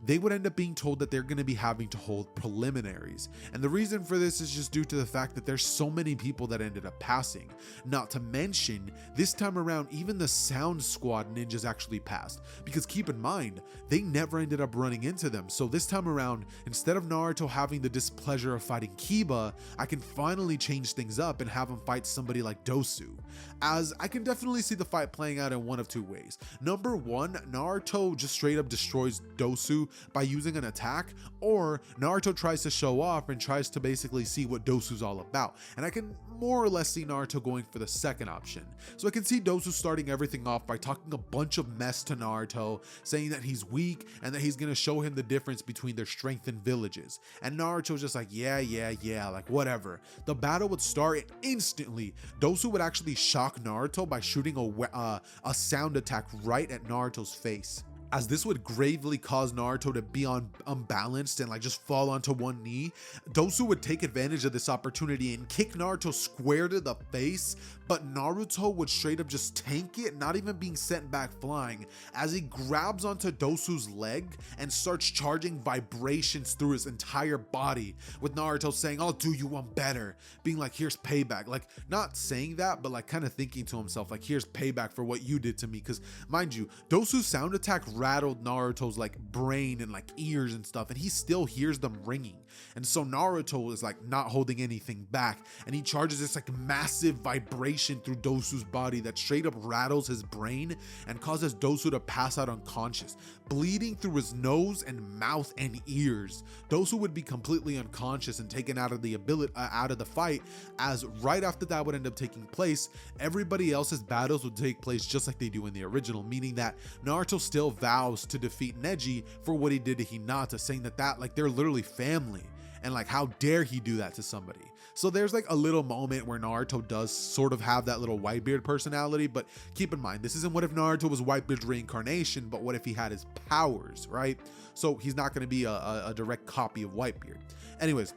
they would end up being told that they're going to be having to hold preliminaries. And the reason for this is just due to the fact that there's so many people that ended up passing. Not to mention, this time around, even the Sound Squad ninjas actually passed. Because keep in mind, they never ended up running into them. So this time around, instead of Naruto having the displeasure of fighting Kiba, I can finally change things up and have him fight somebody like Dosu. As I can definitely see the fight playing out in one of two ways. Number one, Naruto just straight up destroys Dosu by using an attack, or Naruto tries to show off and tries to basically see what Dosu's all about. And I can more or less see Naruto going for the second option. So I can see Dosu starting everything off by talking a bunch of mess to Naruto, saying that he's weak and that he's gonna show him the difference between their strength and villages. And Naruto's just like, yeah, like whatever. The battle would start, and instantly Dosu would actually shock Naruto by shooting a sound attack right at Naruto's face. As this would gravely cause Naruto to be unbalanced and like just fall onto one knee, Dosu would take advantage of this opportunity and kick Naruto square to the face, but Naruto would straight up just tank it, not even being sent back flying, as he grabs onto Dosu's leg and starts charging vibrations through his entire body, with Naruto saying, I'll do you one better, being like, here's payback. Like, not saying that, but like kind of thinking to himself, like, here's payback for what you did to me. Because mind you, Dosu's sound attack rattled Naruto's like brain and like ears and stuff, and he still hears them ringing. And so Naruto is like not holding anything back, and he charges this like massive vibration through Dosu's body that straight up rattles his brain and causes Dosu to pass out unconscious, bleeding through his nose and mouth and ears. Dosu would be completely unconscious and taken out of the fight, as right after that would end up taking place, everybody else's battles would take place just like they do in the original, meaning that Naruto still vows to defeat Neji for what he did to Hinata, saying that like they're literally family, and like how dare he do that to somebody. So there's like a little moment where Naruto does sort of have that little Whitebeard personality, but keep in mind, this isn't what if Naruto was Whitebeard's reincarnation, but what if he had his powers, right? So he's not going to be a direct copy of Whitebeard. Anyways,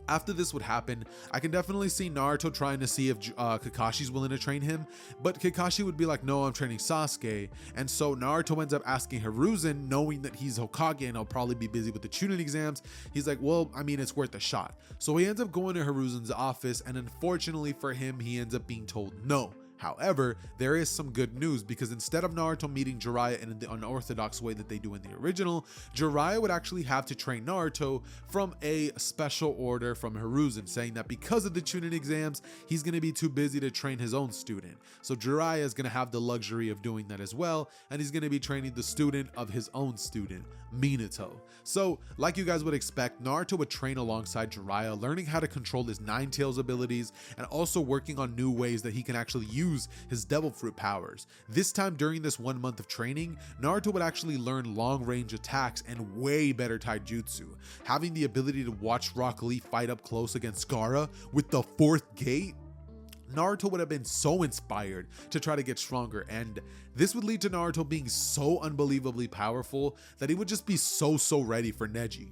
after this would happen, I can definitely see Naruto trying to see if Kakashi's willing to train him, but Kakashi would be like, no, I'm training Sasuke. And so Naruto ends up asking Hiruzen, knowing that he's Hokage and he'll probably be busy with the Chunin exams. He's like, well, I mean, it's worth a shot. So he ends up going to Hiruzen's office, and unfortunately for him, he ends up being told no. However, there is some good news, because instead of Naruto meeting Jiraiya in the unorthodox way that they do in the original, Jiraiya would actually have to train Naruto from a special order from Hiruzen, saying that because of the Chunin exams, he's going to be too busy to train his own student. So Jiraiya is going to have the luxury of doing that as well, and he's going to be training the student of his own student, Minato. So, like you guys would expect, Naruto would train alongside Jiraiya, learning how to control his Nine Tails abilities, and also working on new ways that he can actually use his Devil Fruit powers. This time during this 1 month of training, Naruto would actually learn long range attacks and way better taijutsu, having the ability to watch Rock Lee fight up close against Gaara with the fourth gate. Naruto would have been so inspired to try to get stronger, and this would lead to Naruto being so unbelievably powerful that he would just be so ready for Neji.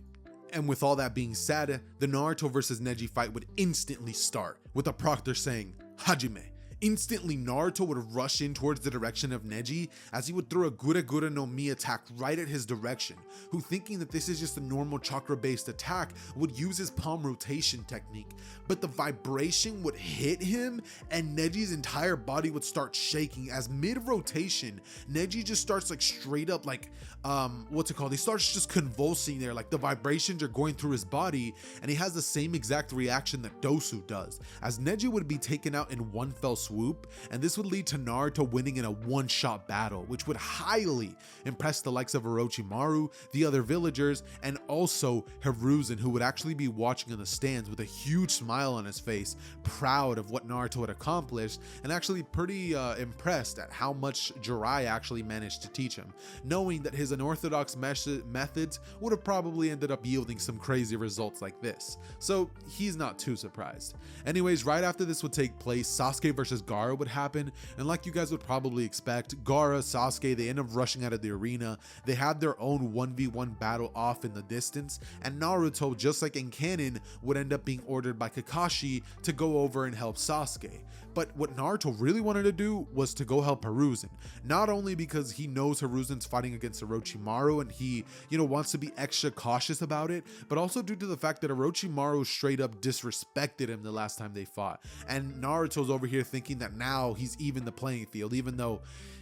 And with all that being said, the Naruto versus Neji fight would instantly start, with the proctor saying, Hajime. Instantly, Naruto would rush in towards the direction of Neji, as he would throw a Gura no Mi attack right at his direction, who, thinking that this is just a normal chakra-based attack, would use his palm rotation technique. But the vibration would hit him, and Neji's entire body would start shaking, as mid-rotation, Neji just starts like straight up like, he starts just convulsing there, like the vibrations are going through his body, and he has the same exact reaction that Dosu does, as Neji would be taken out in one fell swoop, and this would lead to Naruto winning in a one-shot battle, which would highly impress the likes of Orochimaru, the other villagers, and also Hiruzen, who would actually be watching in the stands with a huge smile on his face, proud of what Naruto had accomplished, and actually pretty impressed at how much Jiraiya actually managed to teach him, knowing that his unorthodox methods would have probably ended up yielding some crazy results like this. So he's not too surprised. Anyways, right after this would take place, Sasuke versus Gaara would happen, and like you guys would probably expect, Gaara, Sasuke, they end up rushing out of the arena. They had their own 1v1 battle off in the distance, and Naruto, just like in canon, would end up being ordered by Kakashi to go over and help Sasuke. But what Naruto really wanted to do was to go help Hiruzen, not only because he knows Hiruzen's fighting against Orochimaru and he, wants to be extra cautious about it, but also due to the fact that Orochimaru straight up disrespected him the last time they fought. And Naruto's over here thinking that now he's even the playing field, even though,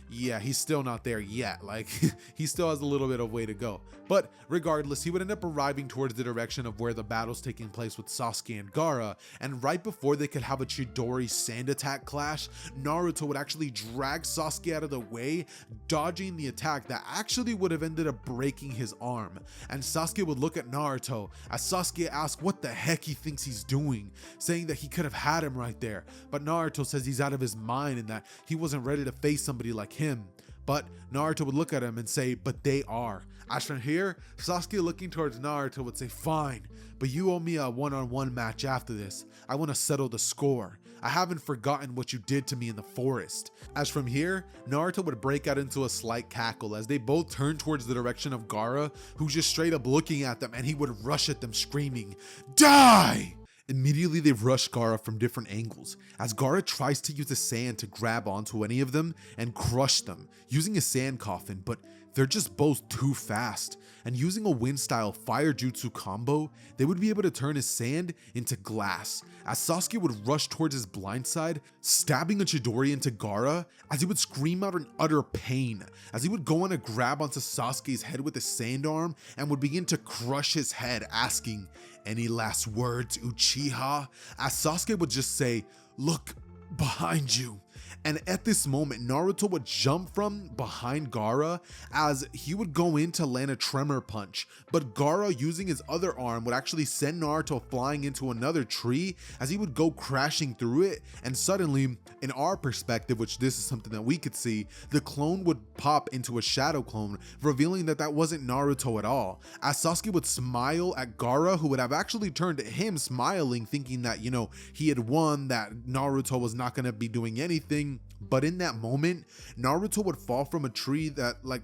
yeah, he's still not there yet. Like, he still has a little bit of way to go. But regardless, he would end up arriving towards the direction of where the battle's taking place with Sasuke and Gaara, and right before they could have a Chidori sand attack clash, Naruto would actually drag Sasuke out of the way, dodging the attack that actually would have ended up breaking his arm. And Sasuke would look at Naruto as Sasuke asks what the heck he thinks he's doing, saying that he could have had him right there. But Naruto says he's out of his mind and that he wasn't ready to face somebody like him. But Naruto would look at him and say, but they are. As from here, Sasuke looking towards Naruto would say, fine, but you owe me a one-on-one match after this. I want to settle the score. I haven't forgotten what you did to me in the forest. As from here, Naruto would break out into a slight cackle as they both turned towards the direction of Gaara, who's just straight up looking at them, and he would rush at them screaming, die! Immediately they rush Gaara from different angles, as Gaara tries to use the sand to grab onto any of them and crush them, using a sand coffin, but they're just both too fast, and using a wind style fire jutsu combo, they would be able to turn his sand into glass, as Sasuke would rush towards his blind side, stabbing a Chidori into Gaara, as he would scream out in utter pain, as he would go on a grab onto Sasuke's head with his sand arm and would begin to crush his head, asking, "Any last words, Uchiha?" As Sasuke would just say, "Look behind you." And at this moment, Naruto would jump from behind Gaara as he would go in to land a tremor punch, but Gaara, using his other arm, would actually send Naruto flying into another tree as he would go crashing through it, and suddenly, in our perspective, which this is something that we could see, the clone would pop into a shadow clone, revealing that that wasn't Naruto at all, as Sasuke would smile at Gaara, who would have actually turned to him smiling, thinking that, you know, he had won, that Naruto was not going to be doing anything. But in that moment, Naruto would fall from a tree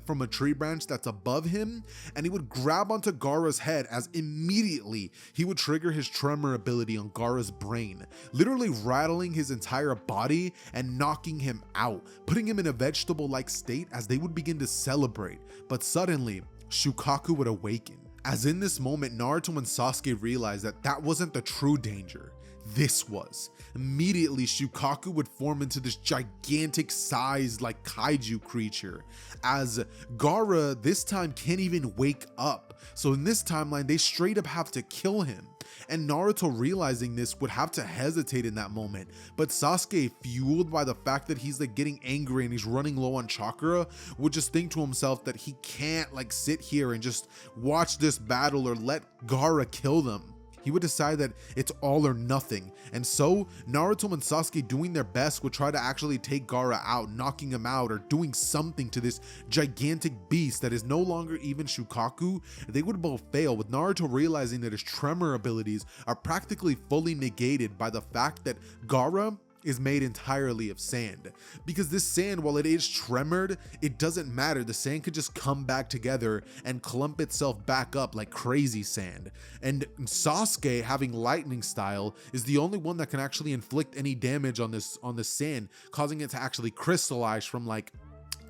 from a tree branch that's above him, and he would grab onto Gaara's head, as immediately he would trigger his tremor ability on Gaara's brain, literally rattling his entire body and knocking him out, putting him in a vegetable-like state as they would begin to celebrate. But suddenly, Shukaku would awaken, as in this moment, Naruto and Sasuke realized that that wasn't the true danger. This was. Immediately, Shukaku would form into this gigantic sized like kaiju creature, as Gaara this time can't even wake up. So in this timeline, they straight up have to kill him. And Naruto, realizing this, would have to hesitate in that moment, but Sasuke, fueled by the fact that he's like getting angry and he's running low on chakra, would just think to himself that he can't like sit here and just watch this battle or let Gaara kill them. He would decide that it's all or nothing, and so Naruto and Sasuke, doing their best, would try to actually take Gaara out, knocking him out, or doing something to this gigantic beast that is no longer even Shukaku. They would both fail, with Naruto realizing that his tremor abilities are practically fully negated by the fact that Gaara is made entirely of sand, because this sand, while it is tremored, it doesn't matter. The sand could just come back together and clump itself back up like crazy sand. And Sasuke, having lightning style, is the only one that can actually inflict any damage on this sand, causing it to actually crystallize from like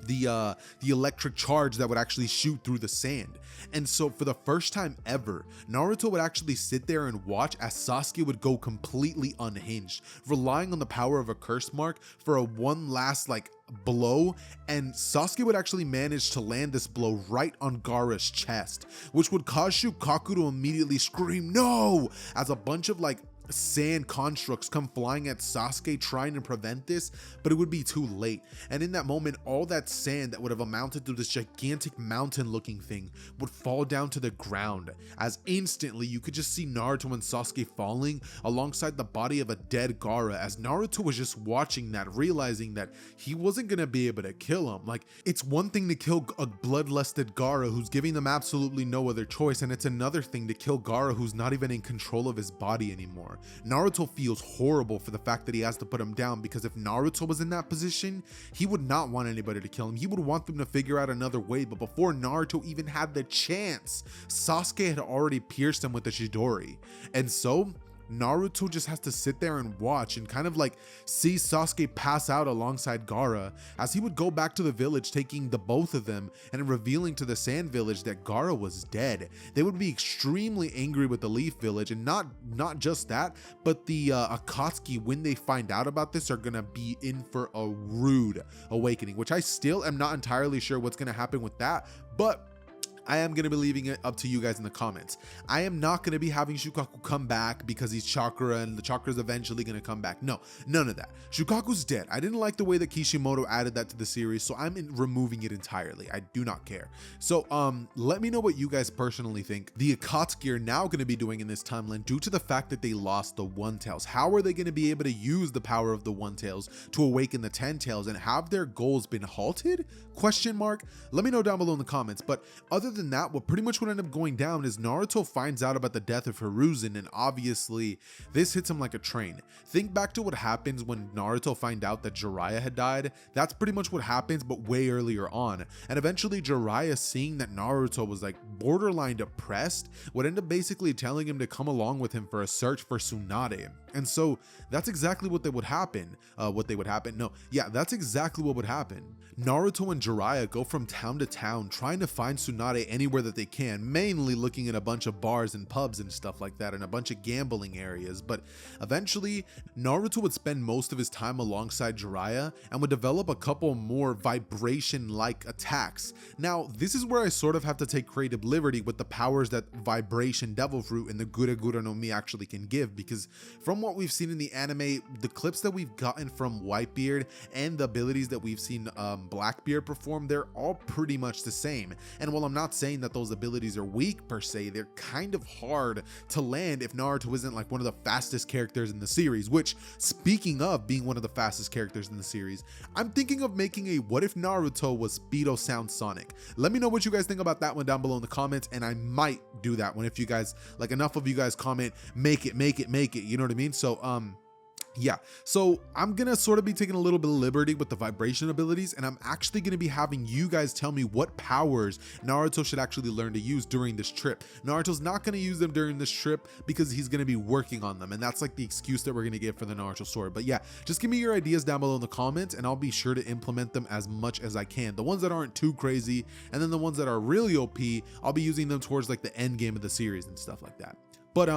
the electric charge that would actually shoot through the sand. And so for the first time ever, Naruto would actually sit there and watch as Sasuke would go completely unhinged, relying on the power of a curse mark for a one last like blow, and Sasuke would actually manage to land this blow right on Gaara's chest, which would cause Shukaku to immediately scream "no!" as a bunch of like sand constructs come flying at Sasuke, trying to prevent this, but it would be too late. And in that moment, all that sand that would have amounted to this gigantic mountain looking thing would fall down to the ground, as instantly you could just see Naruto and Sasuke falling alongside the body of a dead Gaara, as Naruto was just watching that, realizing that he wasn't gonna be able to kill him. Like, it's one thing to kill a bloodlusted Gaara who's giving them absolutely no other choice, and it's another thing to kill Gaara who's not even in control of his body anymore. Naruto feels horrible for the fact that he has to put him down, because if Naruto was in that position, he would not want anybody to kill him. He would want them to figure out another way, but before Naruto even had the chance, Sasuke had already pierced him with the Chidori. And so Naruto just has to sit there and watch and kind of like see Sasuke pass out alongside Gaara, as he would go back to the village, taking the both of them and revealing to the Sand Village that Gaara was dead. They would be extremely angry with the Leaf Village, and not just that, but the Akatsuki, when they find out about this, are gonna be in for a rude awakening, which I still am not entirely sure what's gonna happen with that, but I am going to be leaving it up to you guys in the comments. I am not going to be having Shukaku come back because he's chakra and the chakra is eventually going to come back. No, none of that. Shukaku's dead. I didn't like the way that Kishimoto added that to the series, so I'm removing it entirely. I do not care. So let me know what you guys personally think the Akatsuki are now going to be doing in this timeline due to the fact that they lost the One Tails. How are they going to be able to use the power of the One Tails to awaken the 10 Tails, and have their goals been halted? Question mark. Let me know down below in the comments. But other than than that, what pretty much would end up going down is Naruto finds out about the death of Hiruzen, and obviously this hits him like a train. Think back to what happens when Naruto find out that Jiraiya had died. That's pretty much what happens, but way earlier on. And eventually Jiraiya, seeing that Naruto was like borderline depressed, would end up basically telling him to come along with him for a search for Tsunade. And so that's exactly what would happen. That's exactly what would happen. Naruto and Jiraiya go from town to town trying to find Tsunade anywhere that they can, mainly looking at a bunch of bars and pubs and stuff like that, and a bunch of gambling areas. But eventually Naruto would spend most of his time alongside Jiraiya and would develop a couple more vibration-like attacks. Now, this is where I sort of have to take creative liberty with the powers that Vibration Devil Fruit and the Gura no Mi actually can give, because from what we've seen in the anime, the clips that we've gotten from Whitebeard and the abilities that we've seen Blackbeard perform, they're all pretty much the same. And while I'm not saying that those abilities are weak per se, they're kind of hard to land if Naruto isn't like one of the fastest characters in the series, which, speaking of being one of the fastest characters in the series, I'm thinking of making a what if Naruto was Speedo Sound Sonic. Let me know what you guys think about that one down below in the comments, and I might do that one if you guys, like, enough of you guys comment, make it, you know what I mean? So yeah, so I'm gonna sort of be taking a little bit of liberty with the vibration abilities, and I'm actually gonna be having you guys tell me what powers Naruto should actually learn to use during this trip. Naruto's not gonna use them during this trip because he's gonna be working on them, and that's like the excuse that we're gonna give for the Naruto story. But yeah, just give me your ideas down below in the comments, and I'll be sure to implement them as much as I can. The ones that aren't too crazy, and then the ones that are really OP, I'll be using them towards like the end game of the series and stuff like that. But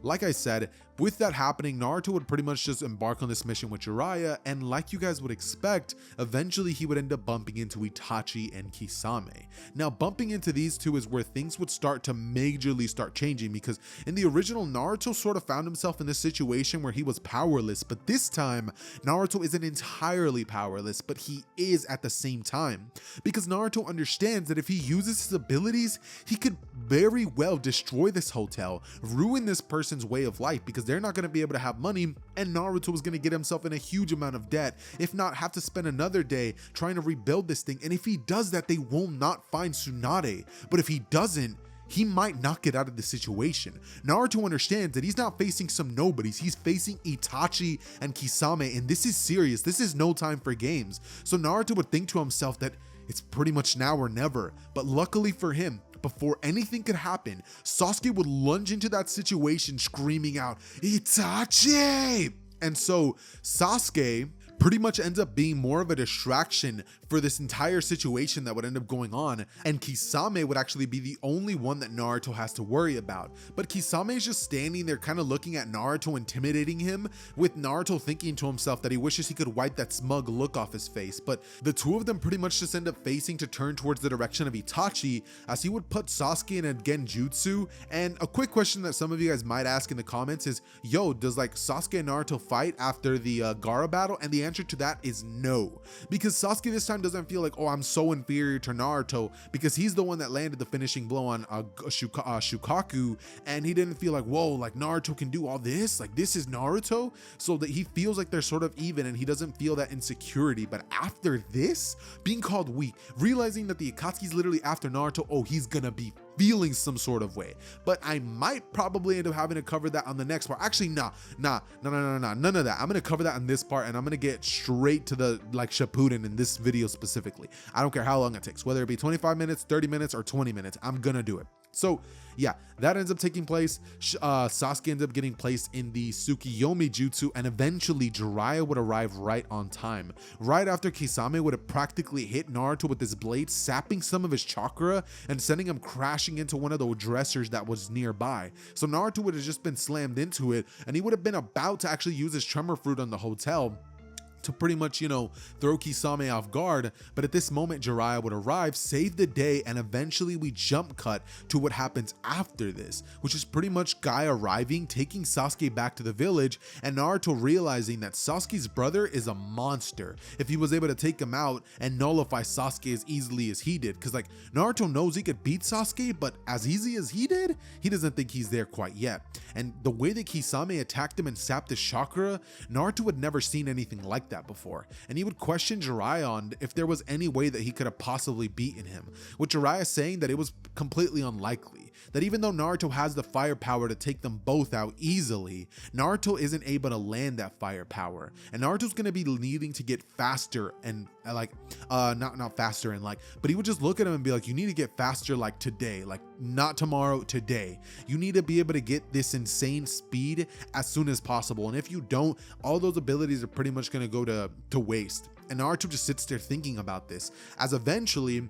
like I said, with that happening, Naruto would pretty much just embark on this mission with Jiraiya, and like you guys would expect, eventually he would end up bumping into Itachi and Kisame. Now, bumping into these two is where things would start to majorly start changing, because in the original, Naruto sort of found himself in this situation where he was powerless, but this time, Naruto isn't entirely powerless, but he is at the same time, because Naruto understands that if he uses his abilities, he could very well destroy this hotel, ruin this person's way of life, because they're not going to be able to have money, and Naruto is going to get himself in a huge amount of debt, if not have to spend another day trying to rebuild this thing. And if he does that, they will not find Tsunade. But if he doesn't, he might not get out of the situation. Naruto understands that he's not facing some nobodies, he's facing Itachi and Kisame, and this is serious. This is no time for games. So Naruto would think to himself that it's pretty much now or never. But luckily for him, before anything could happen, Sasuke would lunge into that situation screaming out, "Itachi!" And so Sasuke pretty much ends up being more of a distraction for this entire situation that would end up going on, and Kisame would actually be the only one that Naruto has to worry about. But Kisame is just standing there kind of looking at Naruto, intimidating him, with Naruto thinking to himself that he wishes he could wipe that smug look off his face. But the two of them pretty much just end up facing to turn towards the direction of Itachi, as he would put Sasuke in a genjutsu. And a quick question that some of you guys might ask in the comments is, yo, does like Sasuke and Naruto fight after the Gaara battle? And the answer to that is no, because Sasuke this time doesn't feel like, oh, I'm so inferior to Naruto, because he's the one that landed the finishing blow on Shukaku, and he didn't feel like, whoa, like Naruto can do all this, like this is Naruto, so that he feels like they're sort of even, and he doesn't feel that insecurity. But after this, being called weak, realizing that the Akatsuki's literally after Naruto, oh, he's gonna be feeling some sort of way. But I might probably end up having to cover that on the next part. Actually, none of that. I'm gonna cover that on this part, and I'm gonna get straight to the like Shippuden in this video specifically. I don't care how long it takes, whether it be 25 minutes, 30 minutes, or 20 minutes, I'm gonna do it. So yeah, that ends up taking place. Sasuke ends up getting placed in the Tsukiyomi Jutsu, and eventually Jiraiya would arrive right on time. Right after Kisame would have practically hit Naruto with his blade, sapping some of his chakra and sending him crashing into one of the dressers that was nearby. So Naruto would have just been slammed into it, and he would have been about to actually use his tremor fruit on the hotel to pretty much, you know, throw Kisame off guard. But at this moment, Jiraiya would arrive, save the day, and eventually we jump cut to what happens after this, which is pretty much Guy arriving, taking Sasuke back to the village, and Naruto realizing that Sasuke's brother is a monster if he was able to take him out and nullify Sasuke as easily as he did. Because like, Naruto knows he could beat Sasuke, but as easy as he did, he doesn't think he's there quite yet. And the way that Kisame attacked him and sapped his chakra, Naruto had never seen anything like that. that before, and he would question Jiraiya on if there was any way that he could have possibly beaten him, with Jiraiya saying that it was completely unlikely, that even though Naruto has the firepower to take them both out easily, Naruto isn't able to land that firepower, and Naruto's gonna be needing to get faster and not faster and but he would just look at him and be like, you need to get faster like today, like not tomorrow, today. You need to be able to get this insane speed as soon as possible, and if you don't, all those abilities are pretty much gonna go to waste. And Naruto just sits there thinking about this, as eventually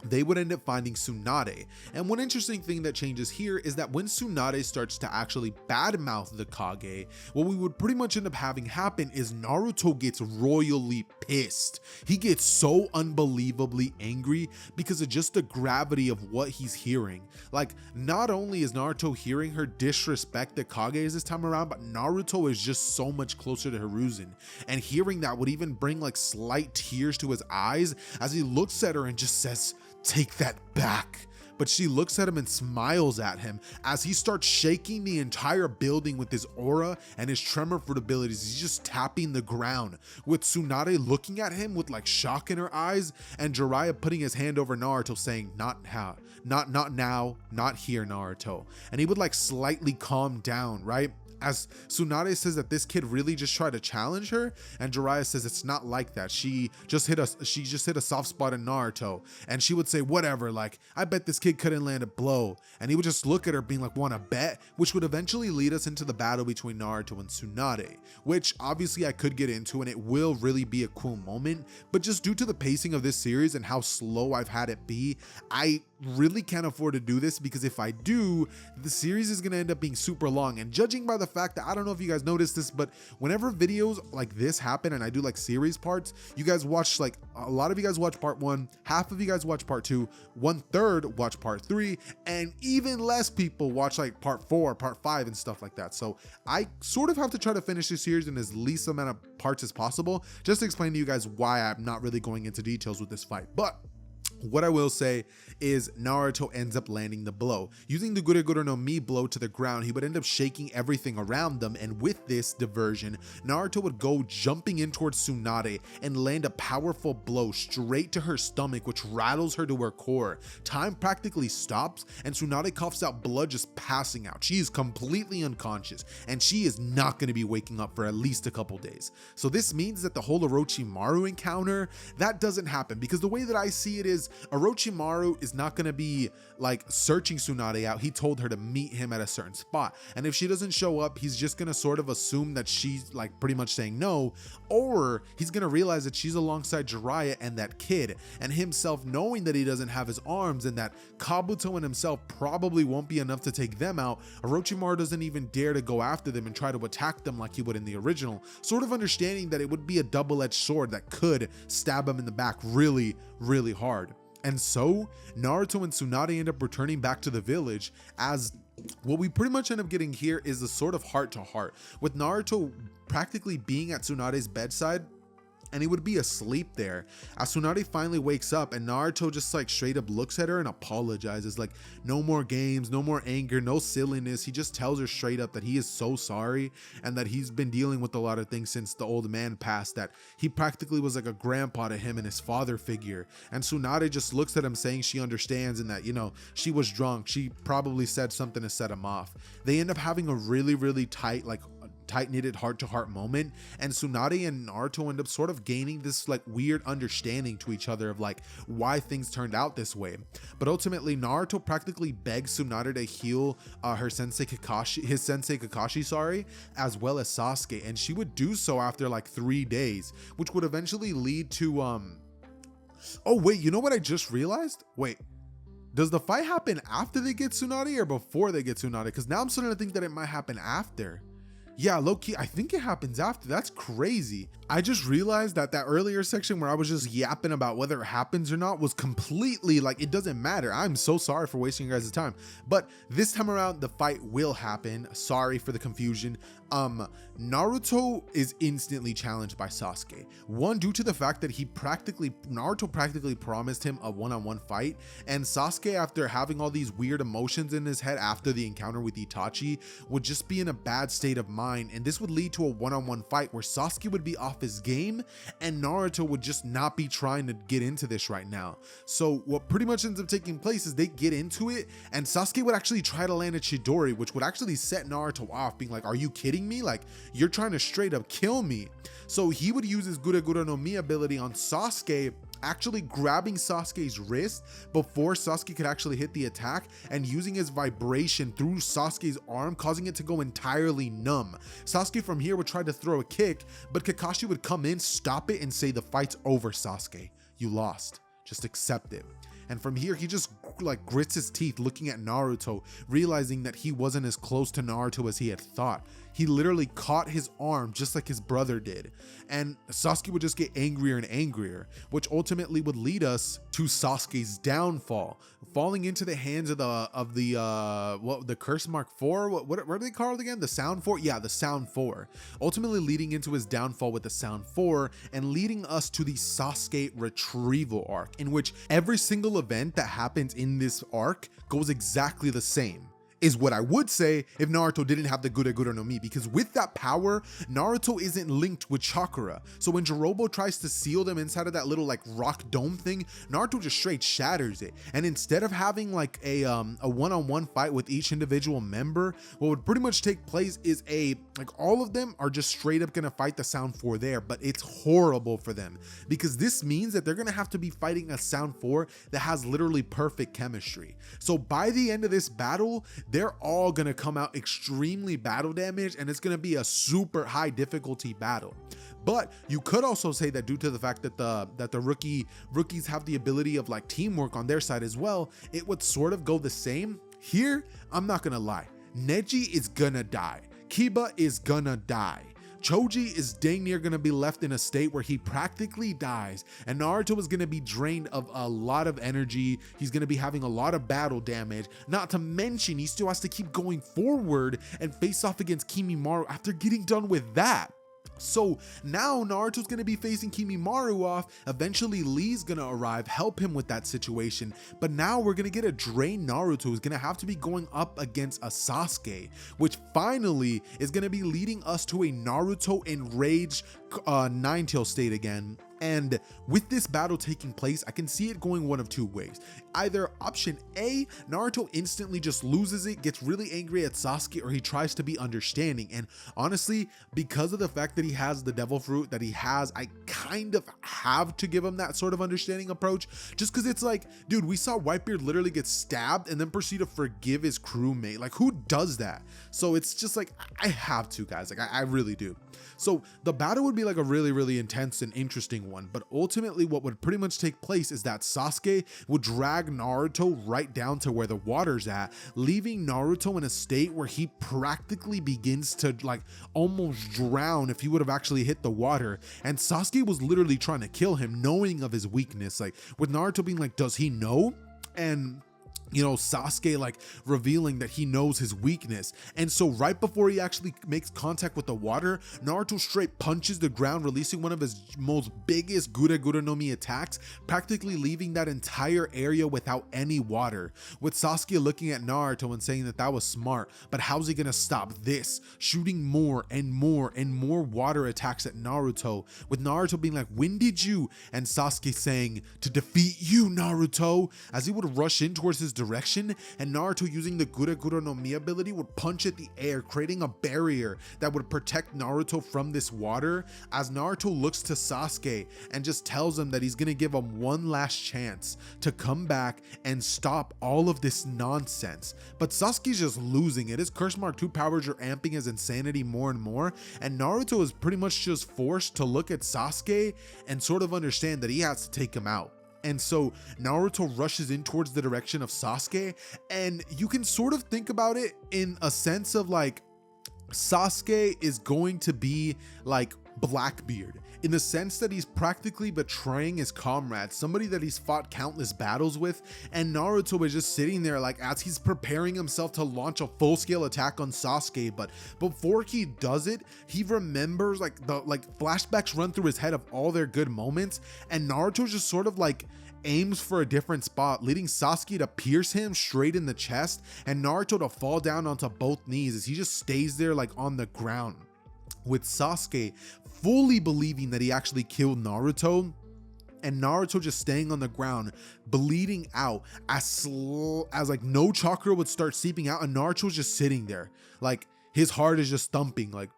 they would end up finding Tsunade. And one interesting thing that changes here is that when Tsunade starts to actually badmouth the Kage, what we would pretty much end up having happen is Naruto gets royally pissed. He gets so unbelievably angry because of just the gravity of what he's hearing. Like, not only is Naruto hearing her disrespect the Kages this time around, but Naruto is just so much closer to Hiruzen. And hearing that would even bring like slight tears to his eyes as he looks at her and just says, "Take that back." But she looks at him and smiles at him as he starts shaking the entire building with his aura and his tremor fruit abilities. He's just tapping the ground, with Tsunade looking at him with like shock in her eyes, and Jiraiya putting his hand over Naruto saying, not now, not here, Naruto. And he would like slightly calm down, right? As Tsunade says that this kid really just tried to challenge her, and Jiraiya says it's not like that. She just hit a soft spot in Naruto, and she would say, whatever, like, I bet this kid couldn't land a blow. And he would just look at her being like, wanna bet? Which would eventually lead us into the battle between Naruto and Tsunade, which obviously I could get into, and it will really be a cool moment, but just due to the pacing of this series and how slow I've had it be, I really can't afford to do this, because if I do, the series is gonna end up being super long. And judging by the fact that, I don't know if you guys noticed this, but whenever videos like this happen and I do like series parts, you guys watch, like, a lot of you guys watch part 1, half of you guys watch part 2, 1/3 watch part 3, and even less people watch like part 4, part 5 and stuff like that. So I sort of have to try to finish this series in as least amount of parts as possible, just to explain to you guys why I'm not really going into details with this fight. But what I will say is Naruto ends up landing the blow. Using the Guriguru no Mi blow to the ground, he would end up shaking everything around them, and with this diversion, Naruto would go jumping in towards Tsunade and land a powerful blow straight to her stomach, which rattles her to her core. Time practically stops, and Tsunade coughs out blood, just passing out. She is completely unconscious, and she is not going to be waking up for at least a couple days. So this means that the whole Orochimaru encounter, that doesn't happen, because the way that I see it is Orochimaru is not going to be like searching Tsunade out. He told her to meet him at a certain spot, and if she doesn't show up, he's just going to sort of assume that she's like pretty much saying no, or he's going to realize that she's alongside Jiraiya and that kid, and himself knowing that he doesn't have his arms and that Kabuto and himself probably won't be enough to take them out. Orochimaru doesn't even dare to go after them and try to attack them like he would in the original, sort of understanding that it would be a double-edged sword that could stab him in the back really, really hard. And so Naruto and Tsunade end up returning back to the village, as what we pretty much end up getting here is a sort of heart-to-heart, with Naruto practically being at Tsunade's bedside, and he would be asleep there. As Tsunade finally wakes up, and Naruto just like straight up looks at her and apologizes, like, no more games, no more anger, no silliness. He just tells her straight up that he is so sorry, and that he's been dealing with a lot of things since the old man passed, that he practically was like a grandpa to him and his father figure. And Tsunade just looks at him saying she understands, and that, you know, she was drunk, she probably said something to set him off. They end up having a really, really tight-knitted heart-to-heart moment, and Tsunade and Naruto end up sort of gaining this like weird understanding to each other of like why things turned out this way. But ultimately Naruto practically begs Tsunade to heal his sensei Kakashi, as well as Sasuke, and she would do so after like 3 days, which would eventually lead to oh wait, you know what I just realized? Wait, does the fight happen after they get Tsunade or before they get Tsunade? Because now I'm starting to think that it might happen after. Yeah, low-key, I think it happens after. That's crazy. I just realized that earlier section where I was just yapping about whether it happens or not was completely like, it doesn't matter. I'm so sorry for wasting your guys' time. But this time around, the fight will happen. Sorry for the confusion. Naruto is instantly challenged by Sasuke. One, due to the fact that Naruto practically promised him a one-on-one fight, and Sasuke, after having all these weird emotions in his head after the encounter with Itachi, would just be in a bad state of mind. line, and this would lead to a one-on-one fight where Sasuke would be off his game and Naruto would just not be trying to get into this right now. So what pretty much ends up taking place is they get into it, and Sasuke would actually try to land a Chidori, which would actually set Naruto off, being like, are you kidding me? Like, you're trying to straight up kill me. So he would use his Gura no Mi ability on Sasuke, actually grabbing Sasuke's wrist before Sasuke could actually hit the attack, and using his vibration through Sasuke's arm, causing it to go entirely numb. Sasuke from here would try to throw a kick, but Kakashi would come in, stop it, and say, the fight's over, Sasuke. You lost. Just accept it. And from here, he just like grits his teeth looking at Naruto, realizing that he wasn't as close to Naruto as he had thought. He literally caught his arm just like his brother did. And Sasuke would just get angrier and angrier, which ultimately would lead us to Sasuke's downfall, falling into the hands of the curse mark 4. What are they called again? The sound 4? Yeah, the sound 4. Ultimately leading into his downfall with the sound 4 and leading us to the Sasuke retrieval arc, in which every single event that happens in this arc goes exactly the same. Is what I would say if Naruto didn't have the Gura no Mi, because with that power, Naruto isn't linked with chakra. So when Jirobo tries to seal them inside of that little like rock dome thing, Naruto just straight shatters it. And instead of having like a one-on-one fight with each individual member, what would pretty much take place is all of them are just straight up gonna fight the sound 4 there, but it's horrible for them because this means that they're gonna have to be fighting a sound 4 that has literally perfect chemistry. So by the end of this battle, they're all gonna come out extremely battle damaged, and it's gonna be a super high difficulty battle. But you could also say that due to the fact that the rookies have the ability of like teamwork on their side as well, it would sort of go the same. Here, I'm not gonna lie, Neji is gonna die, Kiba is gonna die, Choji is dang near gonna be left in a state where he practically dies, and Naruto is gonna be drained of a lot of energy. He's gonna be having a lot of battle damage, not to mention he still has to keep going forward and face off against Kimimaro after getting done with that. So now Naruto's gonna be facing Kimimaro off. Eventually Lee's gonna arrive, help him with that situation, but now we're gonna get a drained Naruto who's gonna have to be going up against a Sasuke, which finally is gonna be leading us to a Naruto enraged Nine-Tail state again. And with this battle taking place, I can see it going one of two ways. Either option A, Naruto instantly just loses it, gets really angry at Sasuke, or he tries to be understanding. And honestly, because of the fact that he has the devil fruit that he has, I kind of have to give him that sort of understanding approach, just because it's like, dude, we saw Whitebeard literally get stabbed and then proceed to forgive his crewmate. Like, who does that? So it's just like, I have to, guys. Like, I really do. So the battle would be like a really, really intense and interesting one, but ultimately what would pretty much take place is that Sasuke would drag Naruto right down to where the water's at, leaving Naruto in a state where he practically begins to like almost drown if he would have actually hit the water. And Sasuke was literally trying to kill him, knowing of his weakness, like with Naruto being like, does he know? And you know, Sasuke like revealing that he knows his weakness. And so right before he actually makes contact with the water, Naruto straight punches the ground, releasing one of his most biggest Gura no Mi attacks, practically leaving that entire area without any water, with Sasuke looking at Naruto and saying that that was smart, but how's he gonna stop this? Shooting more and more and more water attacks at Naruto, with Naruto being like, when did you? And Sasuke saying, to defeat you, Naruto, as he would rush in towards his direction, and Naruto using the Gura no Mi ability would punch at the air, creating a barrier that would protect Naruto from this water, as Naruto looks to Sasuke and just tells him that he's gonna give him one last chance to come back and stop all of this nonsense. But Sasuke's just losing it. His Curse Mark 2 powers are amping his insanity more and more, and Naruto is pretty much just forced to look at Sasuke and sort of understand that he has to take him out. And so Naruto rushes in towards the direction of Sasuke, and you can sort of think about it in a sense of like, Sasuke is going to be like Blackbeard, in the sense that he's practically betraying his comrade, somebody that he's fought countless battles with, and Naruto is just sitting there like as he's preparing himself to launch a full-scale attack on Sasuke, but before he does it, he remembers like flashbacks run through his head of all their good moments, and Naruto just sort of like aims for a different spot, leading Sasuke to pierce him straight in the chest and Naruto to fall down onto both knees as he just stays there like on the ground, with Sasuke fully believing that he actually killed Naruto, and Naruto just staying on the ground, bleeding out as like no chakra would start seeping out, and Naruto's just sitting there like his heart is just thumping, like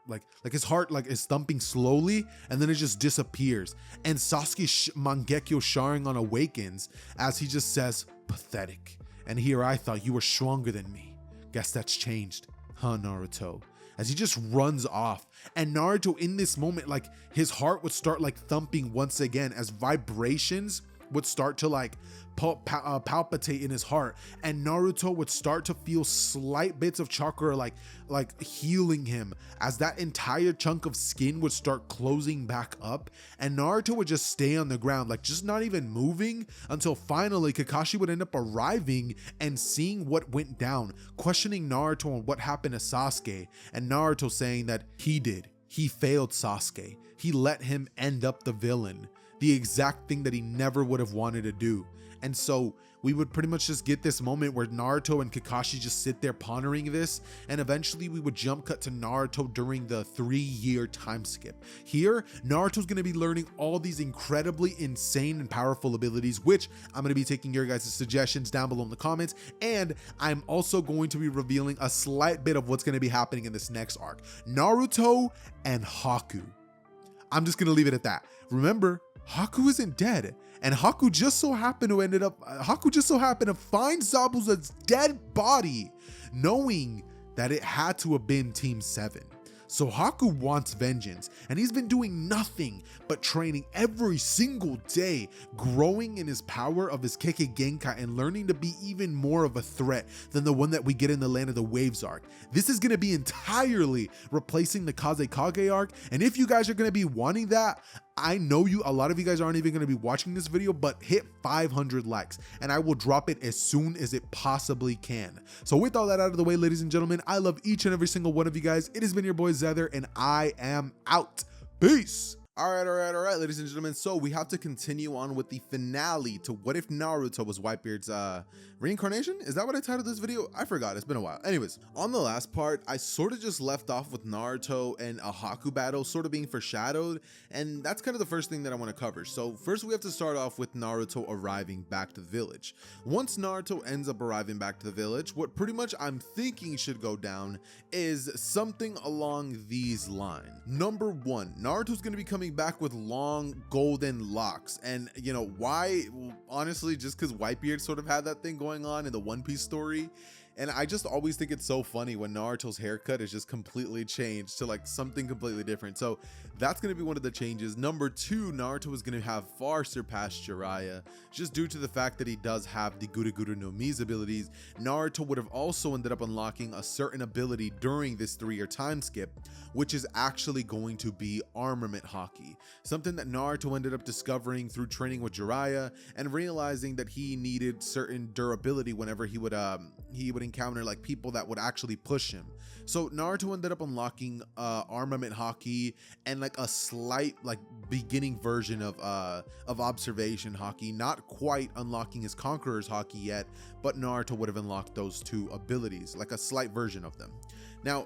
his heart like is thumping slowly, and then it just disappears. And Sasuke Mangekyo Sharingan awakens as he just says, "Pathetic. And here I thought you were stronger than me. Guess that's changed, huh, Naruto?" As he just runs off. And Naruto in this moment, like his heart would start like thumping once again as vibrations would start to like palpitate in his heart, and Naruto would start to feel slight bits of chakra like healing him as that entire chunk of skin would start closing back up, and Naruto would just stay on the ground, like just not even moving, until finally Kakashi would end up arriving and seeing what went down, questioning Naruto on what happened to Sasuke, and Naruto saying that he failed Sasuke. He let him end up the villain, the exact thing that he never would have wanted to do. And so we would pretty much just get this moment where Naruto and Kakashi just sit there pondering this, and eventually we would jump cut to Naruto during the 3-year time skip. Here, Naruto's going to be learning all these incredibly insane and powerful abilities, which I'm going to be taking your guys' suggestions down below in the comments, and I'm also going to be revealing a slight bit of what's going to be happening in this next arc. Naruto and Haku. I'm just going to leave it at that. Remember, Haku isn't dead, and Haku just so happened to find Zabuza's dead body, knowing that it had to have been Team 7. So Haku wants vengeance, and he's been doing nothing but training every single day, growing in his power of his Kekkei Genkai and learning to be even more of a threat than the one that we get in the Land of the Waves arc. This is going to be entirely replacing the Kazekage arc, and if you guys are going to be wanting that, I know a lot of you guys aren't even going to be watching this video, but hit 500 likes and I will drop it as soon as it possibly can. So with all that out of the way, ladies and gentlemen, I love each and every single one of you guys. It has been your boy Xehther, and I am out. Peace. All right, ladies and gentlemen. So we have to continue on with the finale to What If Naruto Was Whitebeard's reincarnation? Is that what I titled this video? I forgot, it's been a while. Anyways, on the last part, I sort of just left off with Naruto and a Haku battle sort of being foreshadowed, and that's kind of the first thing that I want to cover. So first we have to start off with Naruto arriving back to the village. Once Naruto ends up arriving back to the village, what pretty much I'm thinking should go down is something along these lines. Number 1, Naruto's going to be coming back with long golden locks, and you know why? Well, honestly, just because Whitebeard sort of had that thing going on in the One Piece story. And I just always think it's so funny when Naruto's haircut is just completely changed to like something completely different. So that's going to be one of the changes. Number 2, Naruto is going to have far surpassed Jiraiya just due to the fact that he does have the Guru Guru no Mi's abilities. Naruto would have also ended up unlocking a certain ability during this 3-year time skip, which is actually going to be armament haki, something that Naruto ended up discovering through training with Jiraiya and realizing that he needed certain durability whenever he would encounter like people that would actually push him. So Naruto ended up unlocking armament haki and like a slight like beginning version of observation haki, not quite unlocking his conqueror's haki yet, but Naruto would have unlocked those 2 abilities, like a slight version of them. Now,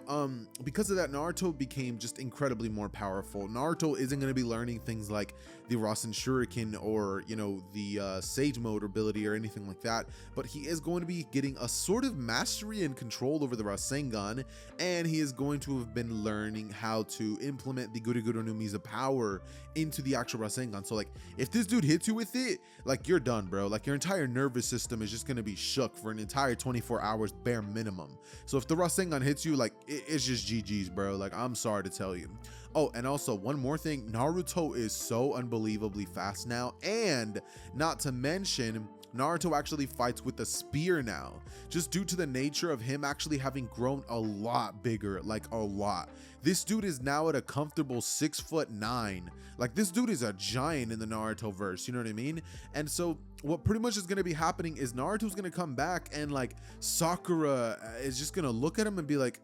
because of that, Naruto became just incredibly more powerful. Naruto isn't going to be learning things like the Rasen Shuriken or, you know, the Sage Mode ability or anything like that, but he is going to be getting a sort of mastery and control over the Rasengan, and he is going to have been learning how to implement the Guru Guru no Mi's power into the actual Rasengan. So, like, if this dude hits you with it, like, you're done, bro. Like, your entire nervous system is just going to be shook for an entire 24 hours bare minimum. So if the Rasengan hits you, like, it's just GG's, bro. Like, I'm sorry to tell you. Oh, and also one more thing, Naruto is so unbelievably fast now, and not to mention Naruto actually fights with a spear now, just due to the nature of him actually having grown a lot bigger, like a lot. This dude is now at a comfortable 6'9". Like this dude is a giant in the Naruto verse, you know what I mean? And so what pretty much is going to be happening is Naruto's going to come back and like Sakura is just going to look at him and be like,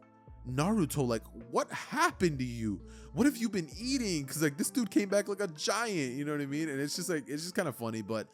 Naruto, like what happened to you? What have you been eating? Because like this dude came back like a giant, you know what I mean? And it's just like, it's just kind of funny. But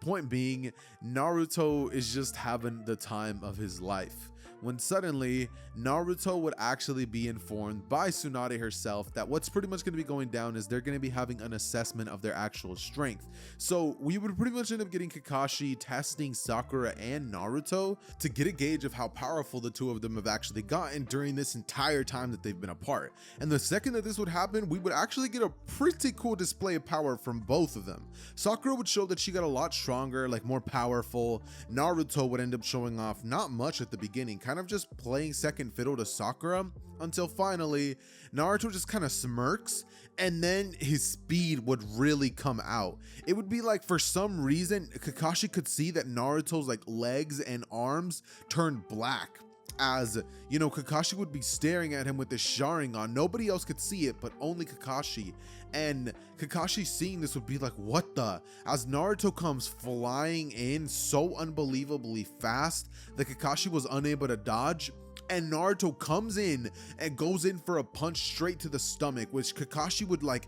point being, Naruto is just having the time of his life when suddenly Naruto would actually be informed by Tsunade herself that what's pretty much going to be going down is they're going to be having an assessment of their actual strength. So we would pretty much end up getting Kakashi testing Sakura and Naruto to get a gauge of how powerful the two of them have actually gotten during this entire time that they've been apart. And the second that this would happen, we would actually get a pretty cool display of power from both of them. Sakura would show that she got a lot stronger, like more powerful. Naruto would end up showing off not much at the beginning, kind of just playing second fiddle to Sakura, until finally Naruto just kind of smirks and then his speed would really come out. It would be like for some reason Kakashi could see that Naruto's like legs and arms turned black. As you know, Kakashi would be staring at him with this Sharingan. Nobody else could see it, but only Kakashi. And Kakashi seeing this would be like, what the? As Naruto comes flying in so unbelievably fast that Kakashi was unable to dodge. And Naruto comes in and goes in for a punch straight to the stomach, which Kakashi would like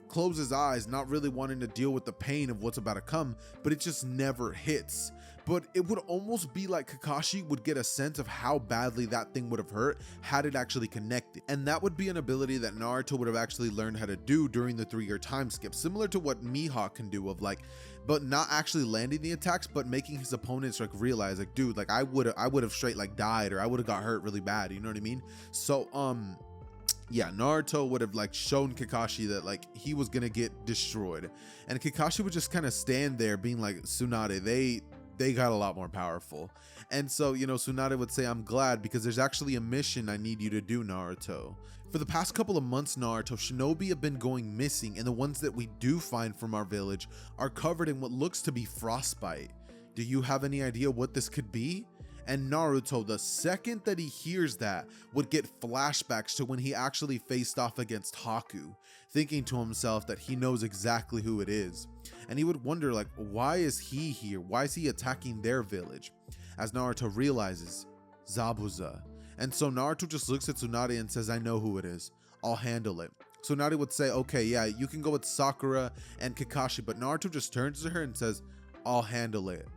close his eyes, not really wanting to deal with the pain of what's about to come, but it just never hits. But it would almost be like Kakashi would get a sense of how badly that thing would have hurt had it actually connected. And that would be an ability that Naruto would have actually learned how to do during the 3-year time skip, similar to what Mihawk can do, of like, but not actually landing the attacks, but making his opponents like realize like, dude, like I would have straight like died, or I would have got hurt really bad, you know what I mean? So yeah, Naruto would have like shown Kakashi that like he was gonna get destroyed, and Kakashi would just kind of stand there being like, Tsunade, they got a lot more powerful. And so, you know, Tsunade would say, I'm glad, because there's actually a mission I need you to do, Naruto. For the past couple of months, Naruto, shinobi have been going missing, and the ones that we do find from our village are covered in what looks to be frostbite. Do you have any idea what this could be? And Naruto, the second that he hears that, would get flashbacks to when he actually faced off against Haku, thinking to himself that he knows exactly who it is. And he would wonder, like, why is he here? Why is he attacking their village? As Naruto realizes, Zabuza. And so Naruto just looks at Tsunade and says, I know who it is. I'll handle it. Tsunade would say, okay, yeah, you can go with Sakura and Kakashi, but Naruto just turns to her and says, I'll handle it.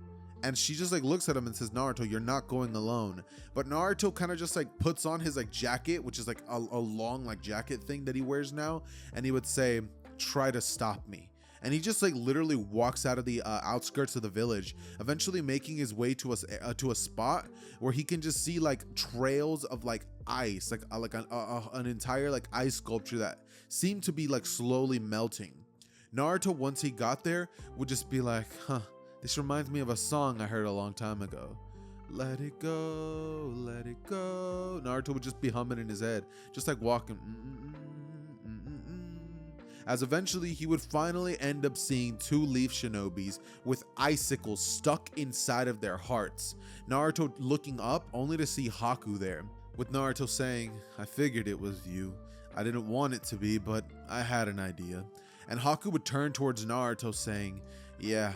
And she just like looks at him and says, Naruto, you're not going alone. But Naruto kind of just like puts on his like jacket, which is like a long like jacket thing that he wears now. And he would say, try to stop me. And he just like literally walks out of the outskirts of the village, eventually making his way to a spot where he can just see like trails of like ice, like an entire like ice sculpture that seemed to be like slowly melting. Naruto, once he got there, would just be like, huh, this reminds me of a song I heard a long time ago. Let it go, let it go. Naruto would just be humming in his head, just like walking. As eventually he would finally end up seeing 2 leaf shinobis with icicles stuck inside of their hearts. Naruto looking up only to see Haku there, with Naruto saying, I figured it was you. I didn't want it to be, but I had an idea. And Haku would turn towards Naruto saying, yeah,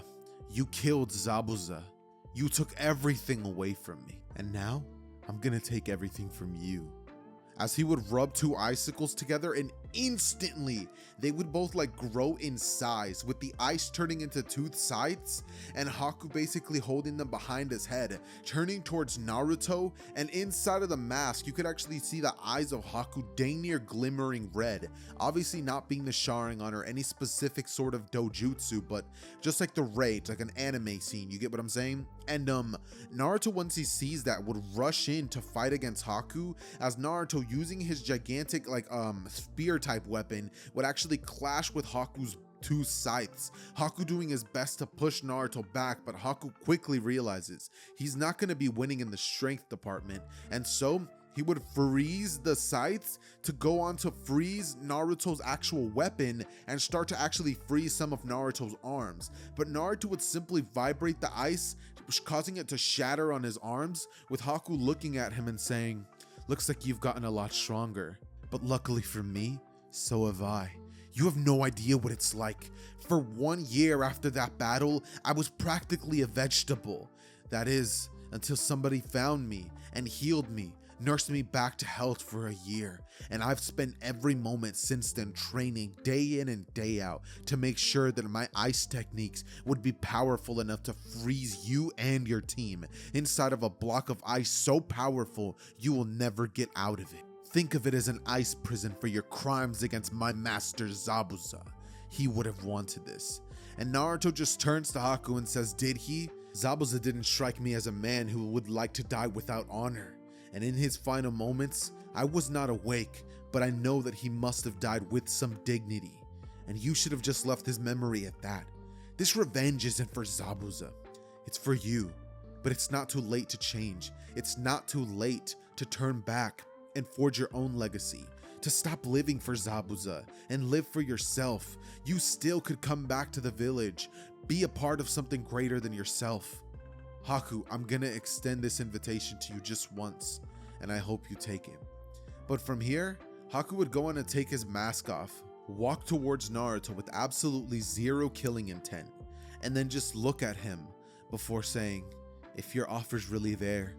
you killed Zabuza. You took everything away from me. And now I'm gonna take everything from you. As he would rub 2 icicles together, and instantly they would both like grow in size, with the ice turning into tooth sides and Haku basically holding them behind his head, turning towards Naruto. And inside of the mask you could actually see the eyes of Haku dang near glimmering red, obviously not being the Sharingan or any specific sort of dojutsu, but just like the rage, like an anime scene, you get what I'm saying? And Naruto, once he sees that, would rush in to fight against Haku, as Naruto, using his gigantic like spear type weapon, would actually clash with Haku's 2 scythes. Haku doing his best to push Naruto back, but Haku quickly realizes he's not going to be winning in the strength department, and so He would freeze the sights to go on to freeze Naruto's actual weapon and start to actually freeze some of Naruto's arms. But Naruto would simply vibrate the ice, causing it to shatter on his arms, with Haku looking at him and saying, "Looks like you've gotten a lot stronger. But luckily for me, so have I. You have no idea what it's like. For 1 year after that battle, I was practically a vegetable. That is, until somebody found me and healed me, nursed me back to health for a year. And I've spent every moment since then training day in and day out to make sure that my ice techniques would be powerful enough to freeze you and your team inside of a block of ice so powerful you will never get out of it. Think of it as an ice prison for your crimes against my master Zabuza. He would have wanted this." And Naruto just turns to Haku and says, "Did he? Zabuza didn't strike me as a man who would like to die without honor. And in his final moments, I was not awake, but I know that he must have died with some dignity. And you should have just left his memory at that. This revenge isn't for Zabuza. It's for you. But it's not too late to change. It's not too late to turn back and forge your own legacy, to stop living for Zabuza and live for yourself. You still could come back to the village, be a part of something greater than yourself. Haku, I'm gonna extend this invitation to you just once, and I hope you take it." But from here, Haku would go on and take his mask off, walk towards Naruto with absolutely zero killing intent, and then just look at him before saying, "If your offer's really there,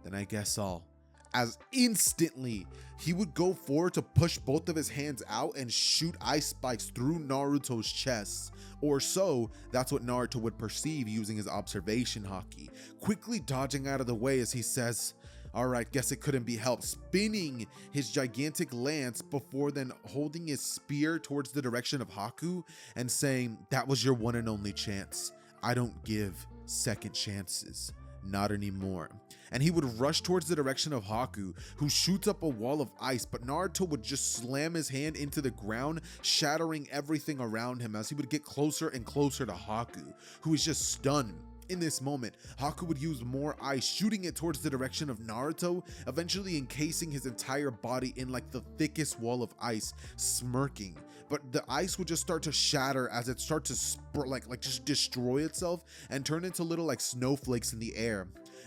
then I guess I'll." As instantly, he would go forward to push both of his hands out and shoot ice spikes through Naruto's chest. Or so, that's what Naruto would perceive using his observation haki, quickly dodging out of the way as he says, "Alright, guess it couldn't be helped," spinning his gigantic lance before then holding his spear towards the direction of Haku and saying, "That was your one and only chance. I don't give second chances. Not anymore." And he would rush towards the direction of Haku, who shoots up a wall of ice, but Naruto would just slam his hand into the ground, shattering everything around him as he would get closer and closer to Haku, who is just stunned. In this moment, Haku would use more ice, shooting it towards the direction of Naruto, eventually encasing his entire body in like the thickest wall of ice, smirking. But the ice would just start to shatter as it starts to like just destroy itself and turn into little like snowflakes in the air.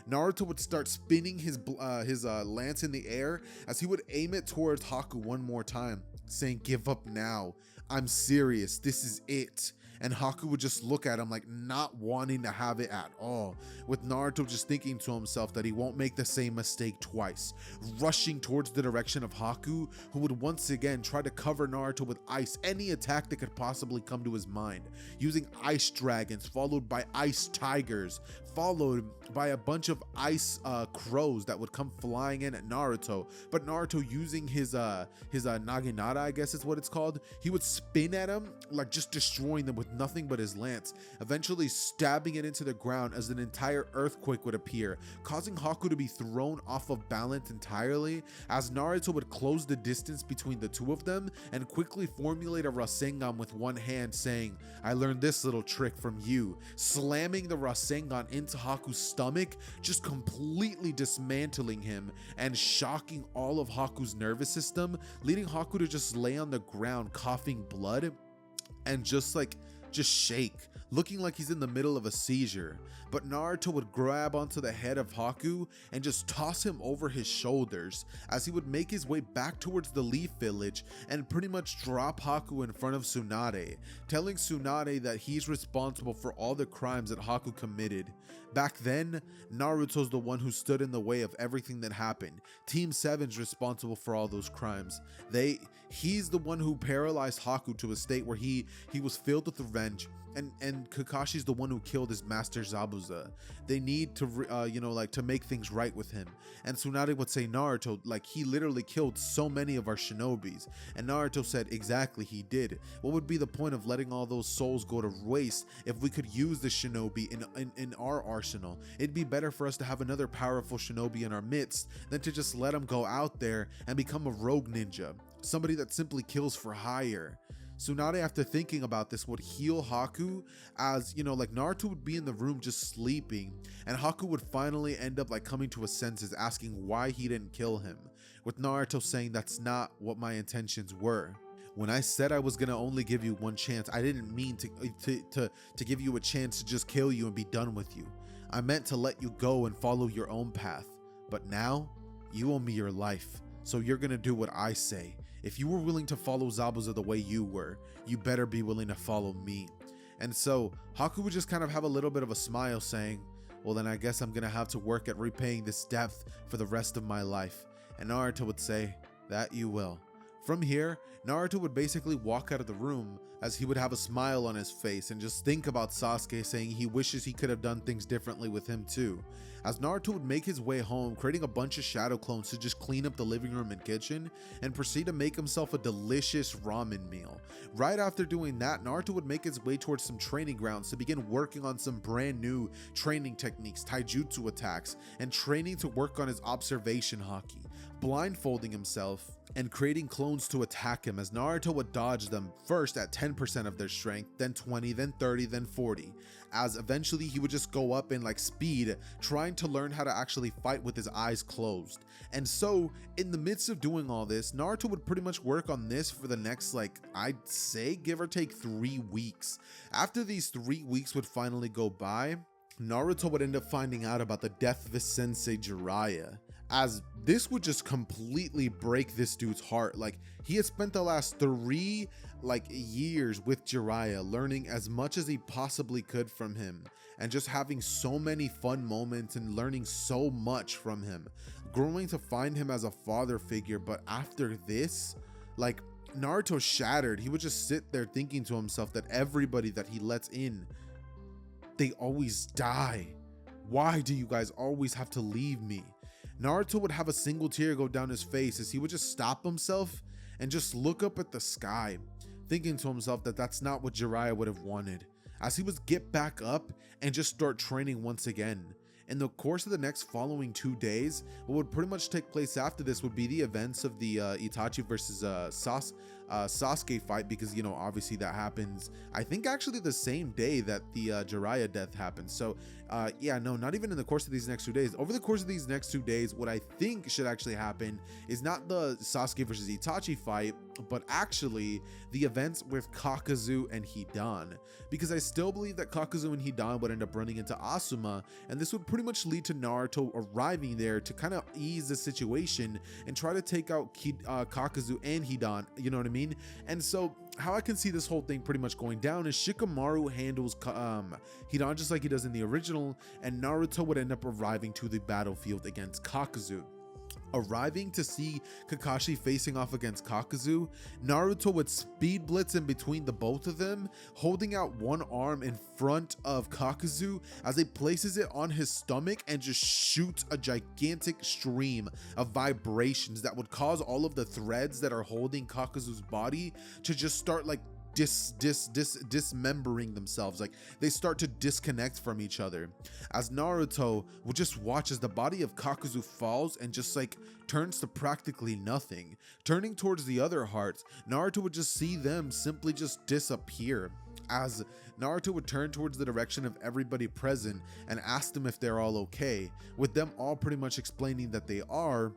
Naruto would start spinning his lance in the air as he would aim it towards Haku one more time, saying, "Give up now. I'm serious. This is it." And Haku would just look at him like not wanting to have it at all, with Naruto just thinking to himself that he won't make the same mistake twice, rushing towards the direction of Haku, who would once again try to cover Naruto with ice, any attack that could possibly come to his mind, using ice dragons, followed by ice tigers, followed by a bunch of ice crows that would come flying in at Naruto. But Naruto, using his naginata, I guess is what it's called, he would spin at him, like just destroying them with nothing but his lance, eventually stabbing it into the ground as an entire earthquake would appear, causing Haku to be thrown off of balance entirely, as Naruto would close the distance between the two of them and quickly formulate a Rasengan with one hand, saying, "I learned this little trick from you," slamming the Rasengan into Haku's stomach, just completely dismantling him and shocking all of Haku's nervous system, leading Haku to just lay on the ground coughing blood and just shake, looking like he's in the middle of a seizure. But Naruto would grab onto the head of Haku and just toss him over his shoulders as he would make his way back towards the Leaf Village and pretty much drop Haku in front of Tsunade, telling Tsunade that he's responsible for all the crimes that Haku committed. Back then, Naruto's the one who stood in the way of everything that happened. Team 7's responsible for all those crimes. He's the one who paralyzed Haku to a state where he was filled with revenge, and Kakashi's the one who killed his master Zabuza. They need to to make things right with him. And Tsunade would say, "Naruto, like, he literally killed so many of our shinobis." And Naruto said, "Exactly, he did. What would be the point of letting all those souls go to waste if we could use the shinobi in our arsenal? It'd be better for us to have another powerful shinobi in our midst than to just let him go out there and become a rogue ninja, somebody that simply kills for hire." Tsunade, after thinking about this, would heal Haku, as, you know, like Naruto would be in the room just sleeping, and Haku would finally end up like coming to his senses, asking why he didn't kill him, with Naruto saying that's not what my intentions were. When I said I was gonna only give you one chance, I didn't mean to give you a chance to just kill you and be done with you. I meant to let you go and follow your own path. But now, you owe me your life, so you're gonna do what I say. If you were willing to follow Zabuza the way you were, you better be willing to follow me. And so, Haku would just kind of have a little bit of a smile saying, well then I guess I'm gonna have to work at repaying this debt for the rest of my life. And Naruto would say, that you will. From here, Naruto would basically walk out of the room, as he would have a smile on his face and just think about Sasuke, saying he wishes he could have done things differently with him too. As Naruto would make his way home, creating a bunch of shadow clones to just clean up the living room and kitchen, and proceed to make himself a delicious ramen meal. Right after doing that, Naruto would make his way towards some training grounds to begin working on some brand new training techniques, taijutsu attacks, and training to work on his observation haki, blindfolding himself and creating clones to attack him, as Naruto would dodge them first at 10% of their strength, then 20, then 30, then 40, as eventually he would just go up in like speed, trying to learn how to actually fight with his eyes closed. And so in the midst of doing all this, Naruto would pretty much work on this for the next, like, I'd say give or take 3 weeks. After these 3 weeks would finally go by, Naruto would end up finding out about the death of his sensei Jiraiya, as this would just completely break this dude's heart. Like, he had spent the last 3 years with Jiraiya, learning as much as he possibly could from him, and just having so many fun moments and learning so much from him, growing to find him as a father figure. But after this, like, Naruto shattered. He would just sit there thinking to himself that everybody that he lets in, they always die. Why do you guys always have to leave me? Naruto would have a single tear go down his face, as he would just stop himself and just look up at the sky, thinking to himself that that's not what Jiraiya would have wanted, as he would get back up and just start training once again. In the course of the next following 2 days, what would pretty much take place after this would be the events of the Itachi versus Sasuke fight, because, you know, obviously that happens, I think actually the same day that the Jiraiya death happens. So yeah, no, not even in the course of these next 2 days. Over the course of these next 2 days, what I think should actually happen is not the Sasuke versus Itachi fight, but actually the events with Kakuzu and Hidan, because I still believe that Kakuzu and Hidan would end up running into Asuma, and this would pretty much lead to Naruto arriving there to kind of ease the situation and try to take out Kakuzu and Hidan, you know what I mean? And so how I can see this whole thing pretty much going down is Shikamaru handles Hidan just like he does in the original, and Naruto would end up arriving to the battlefield against Kakuzu. Arriving to see Kakashi facing off against Kakuzu, Naruto would speed blitz in between the both of them, holding out one arm in front of Kakuzu as he places it on his stomach and just shoots a gigantic stream of vibrations that would cause all of the threads that are holding Kakuzu's body to just start like dismembering themselves. Like, they start to disconnect from each other, as Naruto will just watch as the body of Kakuzu falls and just like turns to practically nothing. Turning towards the other hearts, Naruto would just see them simply just disappear, as Naruto would turn towards the direction of everybody present and ask them if they're all okay, with them all pretty much explaining that they are,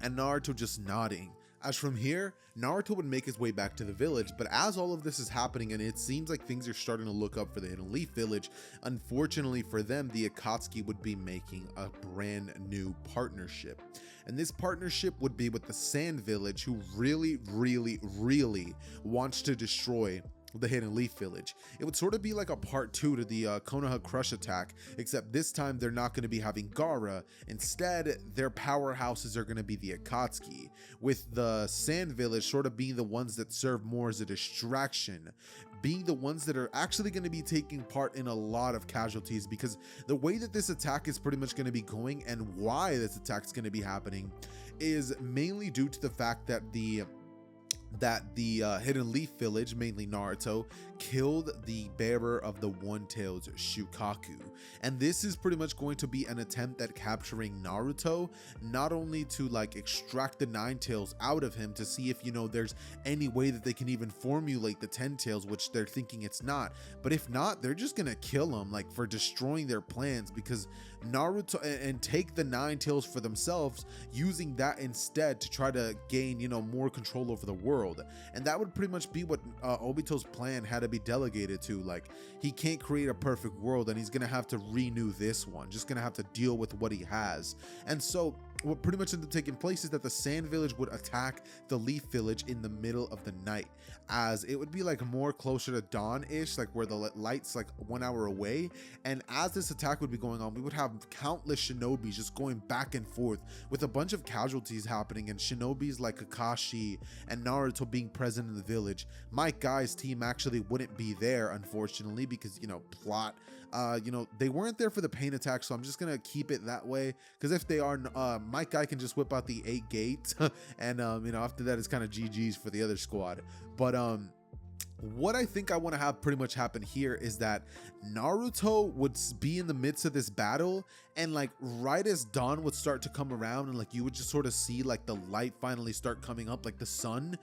and Naruto just nodding. As from here, Naruto would make his way back to the village, but as all of this is happening and it seems like things are starting to look up for the Hidden Leaf village, unfortunately for them, the Akatsuki would be making a brand new partnership. And this partnership would be with the Sand Village, who really wants to destroy the Hidden Leaf village. It would sort of be like a part 2 to the Konoha Crush attack, except this time they're not going to be having Gaara. Instead, their powerhouses are going to be the Akatsuki, with the Sand Village sort of being the ones that serve more as a distraction, being the ones that are actually going to be taking part in a lot of casualties, because the way that this attack is pretty much going to be going and why this attack is going to be happening is mainly due to the fact that the that the Hidden Leaf Village, mainly Naruto, killed the bearer of the One Tails, Shukaku. And this is pretty much going to be an attempt at capturing Naruto, not only to like extract the Nine Tails out of him to see if, you know, there's any way that they can even formulate the 10 Tails, which they're thinking it's not. But if not, they're just gonna kill him, like, for destroying their plans, because Naruto, and take the Nine Tails for themselves, using that instead to try to gain, you know, more control over the world. And that would pretty much be what Obito's plan had to be delegated to. Like, he can't create a perfect world, and he's gonna have to renew this one, just gonna have to deal with what he has. And so what pretty much ended up taking place is that the Sand Village would attack the Leaf Village in the middle of the night, as it would be like more closer to dawn-ish, like where the light's like 1 hour away. And as this attack would be going on, we would have countless shinobis just going back and forth, with a bunch of casualties happening, and shinobis like Kakashi and Naruto being present in the village. My guy's team actually wouldn't be there, unfortunately, because, you know, plot, you know, they weren't there for the pain attack, so I'm just gonna keep it that way, because if they are, my guy can just whip out the 8 gates and you know, after that it's kind of GG's for the other squad. But what I think I want to have pretty much happen here is that Naruto would be in the midst of this battle, and like right as dawn would start to come around, and like you would just sort of see like the light finally start coming up, like the sun,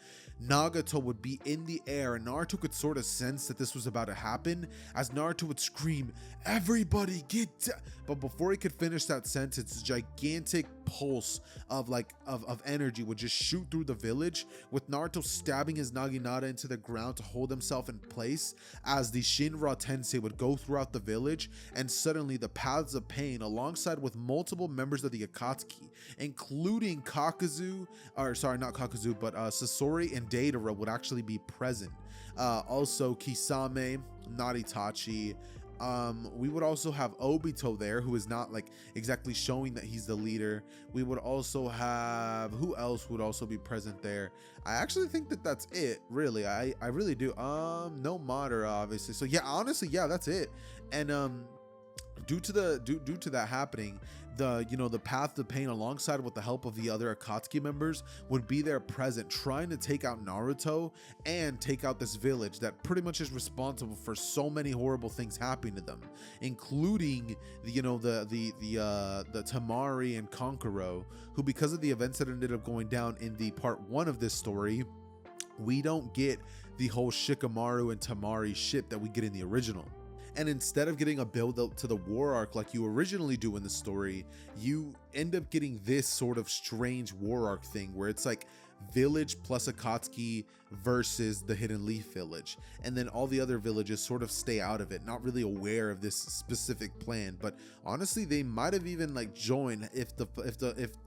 Nagato would be in the air, and Naruto could sort of sense that this was about to happen, as Naruto would scream, "Everybody get down!" But before he could finish that sentence, a gigantic pulse of like of energy would just shoot through the village, with Naruto stabbing his Naginata into the ground to hold himself in place, as the Shinra Tensei would go throughout the village. And suddenly the Paths of Pain, alongside with multiple members of the Akatsuki, including Kakuzu, or sorry, not Kakuzu, but Sasori and Deidara, would actually be present. Also Kisame, Naritachi, we would also have Obito there, who is not like exactly showing that he's the leader. We would also have, who else would also be present there? I actually think that that's it, really. I really do. No Madara, obviously. So yeah, honestly, yeah, that's it. And due to that happening, the Path to Pain, alongside with the help of the other Akatsuki members, would be there present, trying to take out Naruto and take out this village that pretty much is responsible for so many horrible things happening to them, including the Tamari and Kankuro, who, because of the events that ended up going down in the part 1 of this story, we don't get the whole Shikamaru and Tamari ship that we get in the original. And instead of getting a build up to the war arc like you originally do in the story, you end up getting this sort of strange war arc thing where it's like village plus Akatsuki versus the Hidden Leaf Village, and then all the other villages sort of stay out of it, not really aware of this specific plan. But honestly, they might have even like joined if the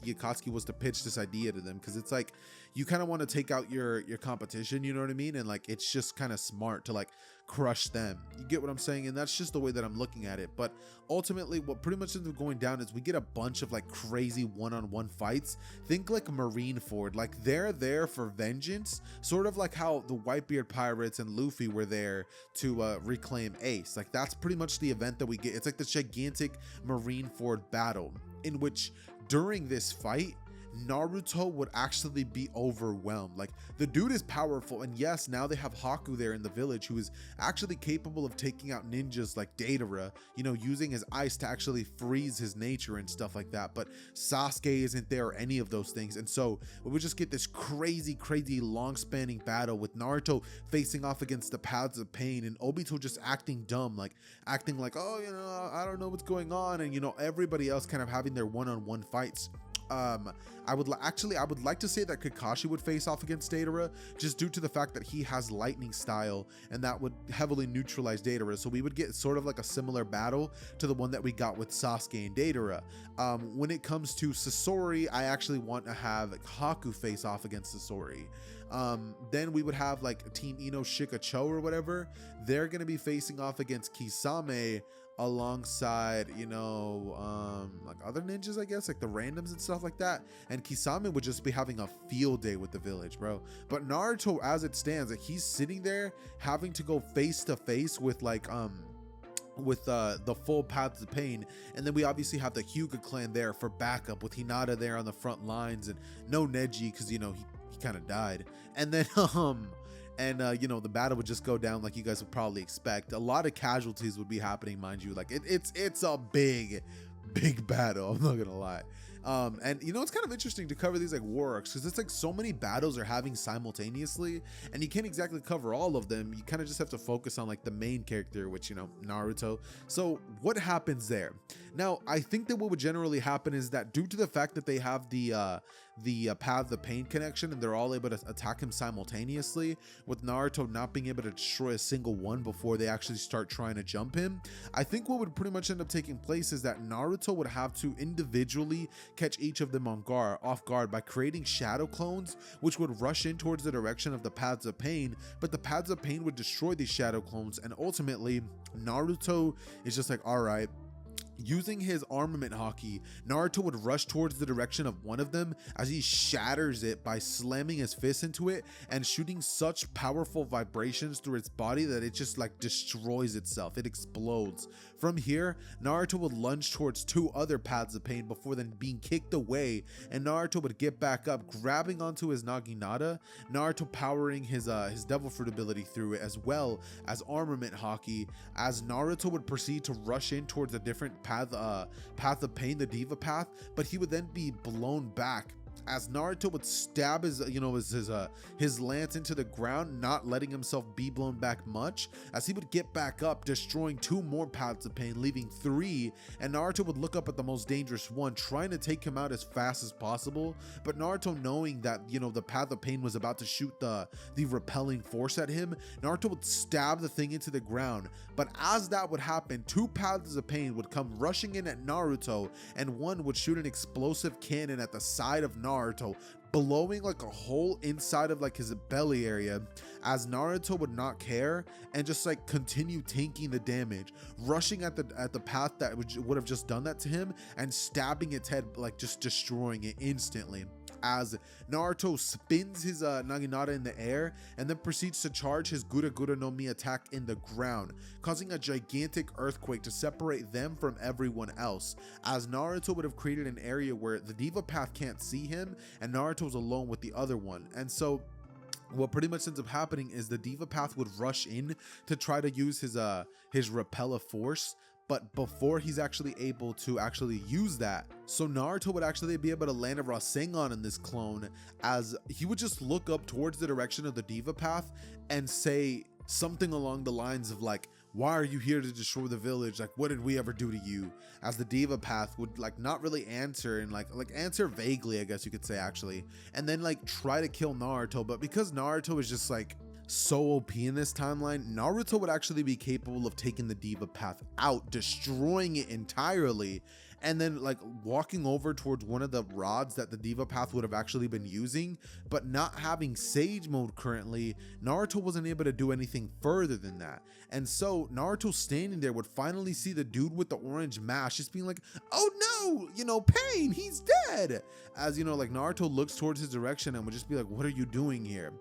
Akatsuki was to pitch this idea to them, because it's like you kind of want to take out your competition, you know what I mean? And like it's just kind of smart to like crush them, you get what I'm saying? And that's just the way that I'm looking at it. But ultimately, what pretty much ends up going down is we get a bunch of like crazy one-on-one fights. Think like Marineford, like they're there for vengeance, sort of like how the Whitebeard pirates and Luffy were there to reclaim Ace. Like that's pretty much the event that we get. It's like the gigantic Marineford battle, in which during this fight Naruto would actually be overwhelmed. Like the dude is powerful, and yes, now they have Haku there in the village, who is actually capable of taking out ninjas like Deidara, you know, using his ice to actually freeze his nature and stuff like that. But Sasuke isn't there, or any of those things. And so we would just get this crazy long spanning battle with Naruto facing off against the Paths of Pain, and Obito just acting dumb, like acting like, oh, you know, I don't know what's going on, and you know, everybody else kind of having their one-on-one fights. I would like to say that Kakashi would face off against Deidara, just due to the fact that he has lightning style, and that would heavily neutralize Deidara. So we would get sort of like a similar battle to the one that we got with Sasuke and Deidara. When it comes to Sasori, I actually want to have Haku face off against Sasori. Then we would have like Team Ino Shikacho or whatever. They're going to be facing off against Kisame, alongside, you know, like other ninjas, I guess, like the randoms and stuff like that. And Kisame would just be having a field day with the village, bro. But Naruto, as it stands, like he's sitting there having to go face to face with like the full Paths of Pain. And then we obviously have the Hyuga clan there for backup, with Hinata there on the front lines, and no Neji, because you know he kind of died. And then you know, the battle would just go down like you guys would probably expect. A lot of casualties would be happening, mind you. Like it's a big battle, I'm not gonna lie. And you know, it's kind of interesting to cover these like war arcs, because it's like so many battles are having simultaneously, and you can't exactly cover all of them. You kind of just have to focus on like the main character, which, you know, Naruto. So what happens there? Now, I think that what would generally happen is that due to the fact that they have the Path of Pain connection, and they're all able to attack him simultaneously, with Naruto not being able to destroy a single one before they actually start trying to jump him, I think what would pretty much end up taking place is that Naruto would have to individually catch each of them off guard by creating shadow clones, which would rush in towards the direction of the Paths of Pain, but the Paths of Pain would destroy these shadow clones, and ultimately Naruto is just like, all right. Using his armament haki, Naruto would rush towards the direction of one of them as he shatters it by slamming his fist into it and shooting such powerful vibrations through its body that it just like destroys itself. It explodes. From here, Naruto would lunge towards two other Paths of Pain before then being kicked away, and Naruto would get back up, grabbing onto his Naginata, Naruto powering his Devil Fruit ability through it, as well as armament haki, as Naruto would proceed to rush in towards a different path of pain, the Diva path, but he would then be blown back as Naruto would stab his lance into the ground, not letting himself be blown back much, as he would get back up, destroying two more Paths of Pain, leaving three, and Naruto would look up at the most dangerous one, trying to take him out as fast as possible, but Naruto, knowing that, you know, the Path of Pain was about to shoot the repelling force at him, Naruto would stab the thing into the ground, but as that would happen, two Paths of Pain would come rushing in at Naruto, and one would shoot an explosive cannon at the side of Naruto, blowing like a hole inside of like his belly area, as Naruto would not care and just like continue tanking the damage, rushing at the path that would have just done that to him and stabbing its head, like just destroying it instantly, as Naruto spins his Naginata in the air and then proceeds to charge his Gura Gura no Mi attack in the ground, causing a gigantic earthquake to separate them from everyone else, as Naruto would have created an area where the Diva Path can't see him and Naruto's alone with the other one. And so what pretty much ends up happening is the Diva Path would rush in to try to use his repel of force, but before he's actually able to use that, so Naruto would actually be able to land a Rasengan in this clone, as he would just look up towards the direction of the Diva Path and say something along the lines of like, why are you here to destroy the village? Like, what did we ever do to you? As the Diva Path would like not really answer, and like answer vaguely, I guess you could say actually, and then like try to kill Naruto, but because Naruto is just like so OP in this timeline, Naruto would actually be capable of taking the Diva Path out, destroying it entirely, and then like walking over towards one of the rods that the Diva Path would have actually been using, but not having Sage Mode currently, Naruto wasn't able to do anything further than that. And so Naruto standing there would finally see the dude with the orange mask just being like, oh no, you know, Pain, he's dead. As, you know, like Naruto looks towards his direction and would just be like, what are you doing here?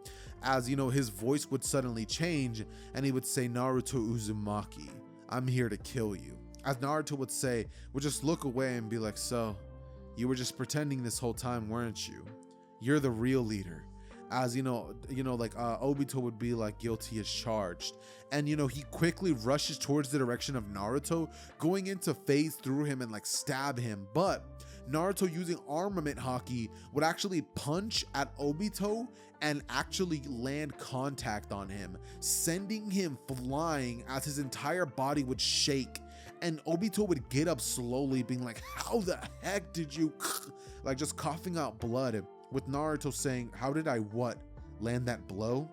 As, you know, his voice would suddenly change and he would say, Naruto Uzumaki, I'm here to kill you. As Naruto would just look away and be like, so you were just pretending this whole time, weren't you? You're the real leader. As Obito would be like, guilty as charged. And, you know, he quickly rushes towards the direction of Naruto, going in to phase through him and like stab him. But Naruto, using armament haki, would actually punch at Obito and actually land contact on him, sending him flying as his entire body would shake. And Obito would get up slowly, being like, how the heck did you, like just coughing out blood, with Naruto saying, how did I land that blow?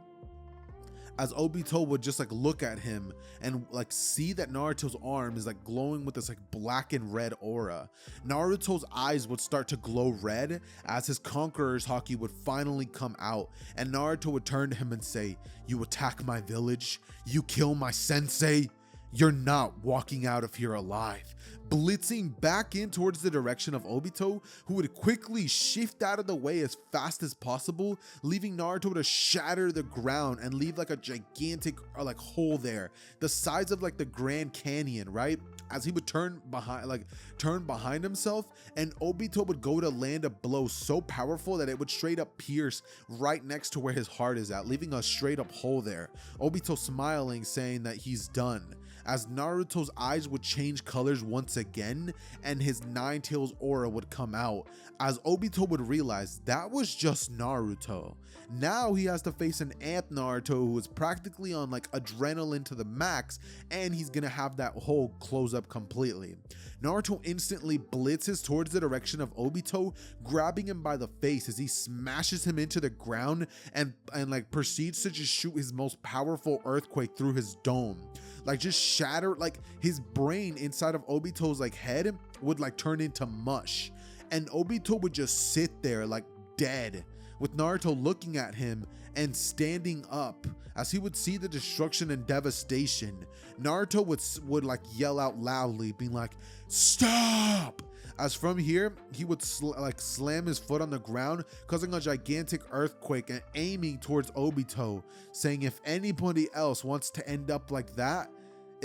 As Obito would just like look at him and like see that Naruto's arm is like glowing with this like black and red aura. Naruto's eyes would start to glow red as his Conqueror's haki would finally come out, and Naruto would turn to him and say, you attack my village, you kill my sensei, you're not walking out of here alive. Blitzing back in towards the direction of Obito, who would quickly shift out of the way as fast as possible, leaving Naruto to shatter the ground and leave like a gigantic like hole there, the size of like the Grand Canyon, right? as he would turn behind himself, and Obito would go to land a blow so powerful that it would straight up pierce right next to where his heart is at, leaving a straight up hole there. Obito smiling, saying that he's done, as Naruto's eyes would change colors once again and his Nine Tails aura would come out, as Obito would realize that was just Naruto. Now he has to face an Ant Naruto who is practically on like adrenaline to the max, and he's gonna have that hole close up completely. Naruto instantly blitzes towards the direction of Obito, grabbing him by the face as he smashes him into the ground and like proceeds to just shoot his most powerful earthquake through his dome, like just shatter, like his brain inside of Obito's like head would like turn into mush, and Obito would just sit there like dead, with Naruto looking at him and standing up as he would see the destruction and devastation. Naruto would like yell out loudly, being like, "Stop!" As from here, he would slam his foot on the ground, causing a gigantic earthquake and aiming towards Obito, saying if anybody else wants to end up like that,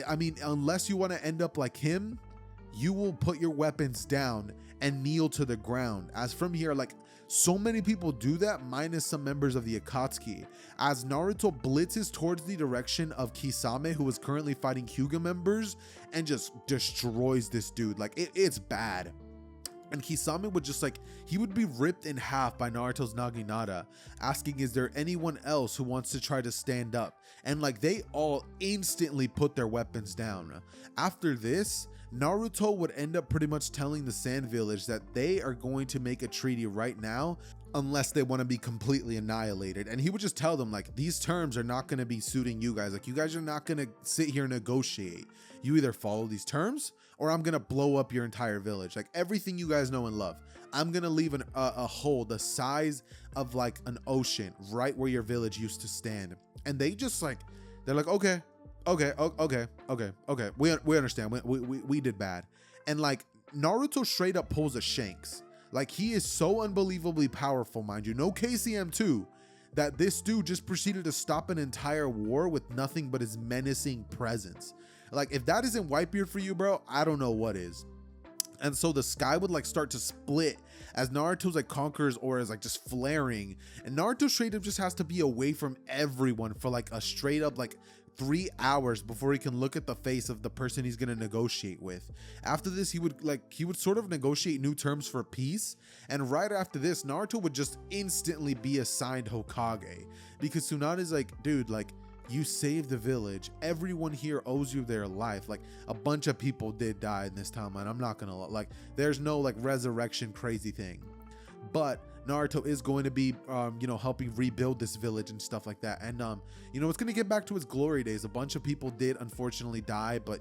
I mean, unless you want to end up like him, you will put your weapons down and kneel to the ground. As from here, like so many people do that, minus some members of the Akatsuki, as Naruto blitzes towards the direction of Kisame, who is currently fighting Hyuga members, and just destroys this dude. Like it's bad. And Kisame would just like, he would be ripped in half by Naruto's Naginata, asking is there anyone else who wants to try to stand up, and like they all instantly put their weapons down. After this, Naruto would end up pretty much telling the Sand Village that they are going to make a treaty right now unless they want to be completely annihilated, and he would just tell them like, these terms are not going to be suiting you guys, like you guys are not going to sit here and negotiate. You either follow these terms or I'm going to blow up your entire village, like everything you guys know and love. I'm going to leave a hole the size of like an ocean right where your village used to stand. And they just like, they're like, okay, we understand, we did bad. And like Naruto straight up pulls a Shanks. Like he is so unbelievably powerful, mind you, no KCM2, that this dude just proceeded to stop an entire war with nothing but his menacing presence. Like if that isn't Whitebeard for you, bro, I don't know what is. And so the sky would like start to split as Naruto's like Conqueror's aura is like just flaring, and Naruto straight up just has to be away from everyone for like a straight up like 3 hours before he can look at the face of the person he's gonna negotiate with. After this, he would sort of negotiate new terms for peace, and right after this, Naruto would just instantly be assigned Hokage, because Tsunade like, dude, like you saved the village, everyone here owes you their life. Like a bunch of people did die in this timeline, I'm not gonna like, there's no like resurrection crazy thing, but Naruto is going to be helping rebuild this village and stuff like that, and it's going to get back to its glory days. A bunch of people did unfortunately die, but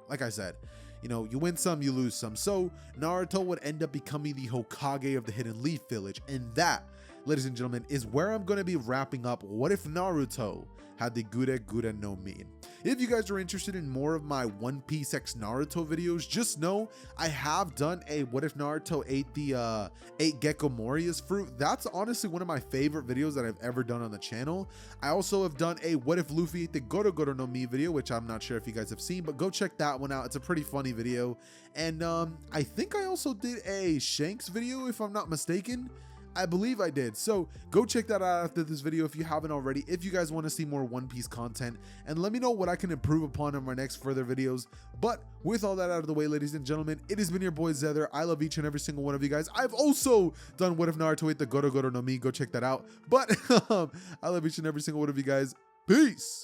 like I said, you win some, you lose some. So Naruto would end up becoming the Hokage of the Hidden Leaf Village, and that, ladies and gentlemen, is where I'm going to be wrapping up What If Naruto Had the Gure Gure no Mi. If you guys are interested in more of my One Piece X Naruto videos, just know I have done a What If Naruto ate Gecko Moria's fruit. That's honestly one of my favorite videos that I've ever done on the channel. I also have done a What If Luffy ate the Goro Goro no Mi video, which I'm not sure if you guys have seen, but go check that one out. It's a pretty funny video. And I think I also did a Shanks video, if I'm not mistaken. I believe I did. So go check that out after this video if you haven't already, if you guys want to see more One Piece content, and let me know what I can improve upon in my next further videos. But with all that out of the way, ladies and gentlemen, it has been your boy Xehther. I love each and every single one of you guys. I've also done What If Naruto Ate the Goro Goro no Mi. Go check that out. But I love each and every single one of you guys. Peace.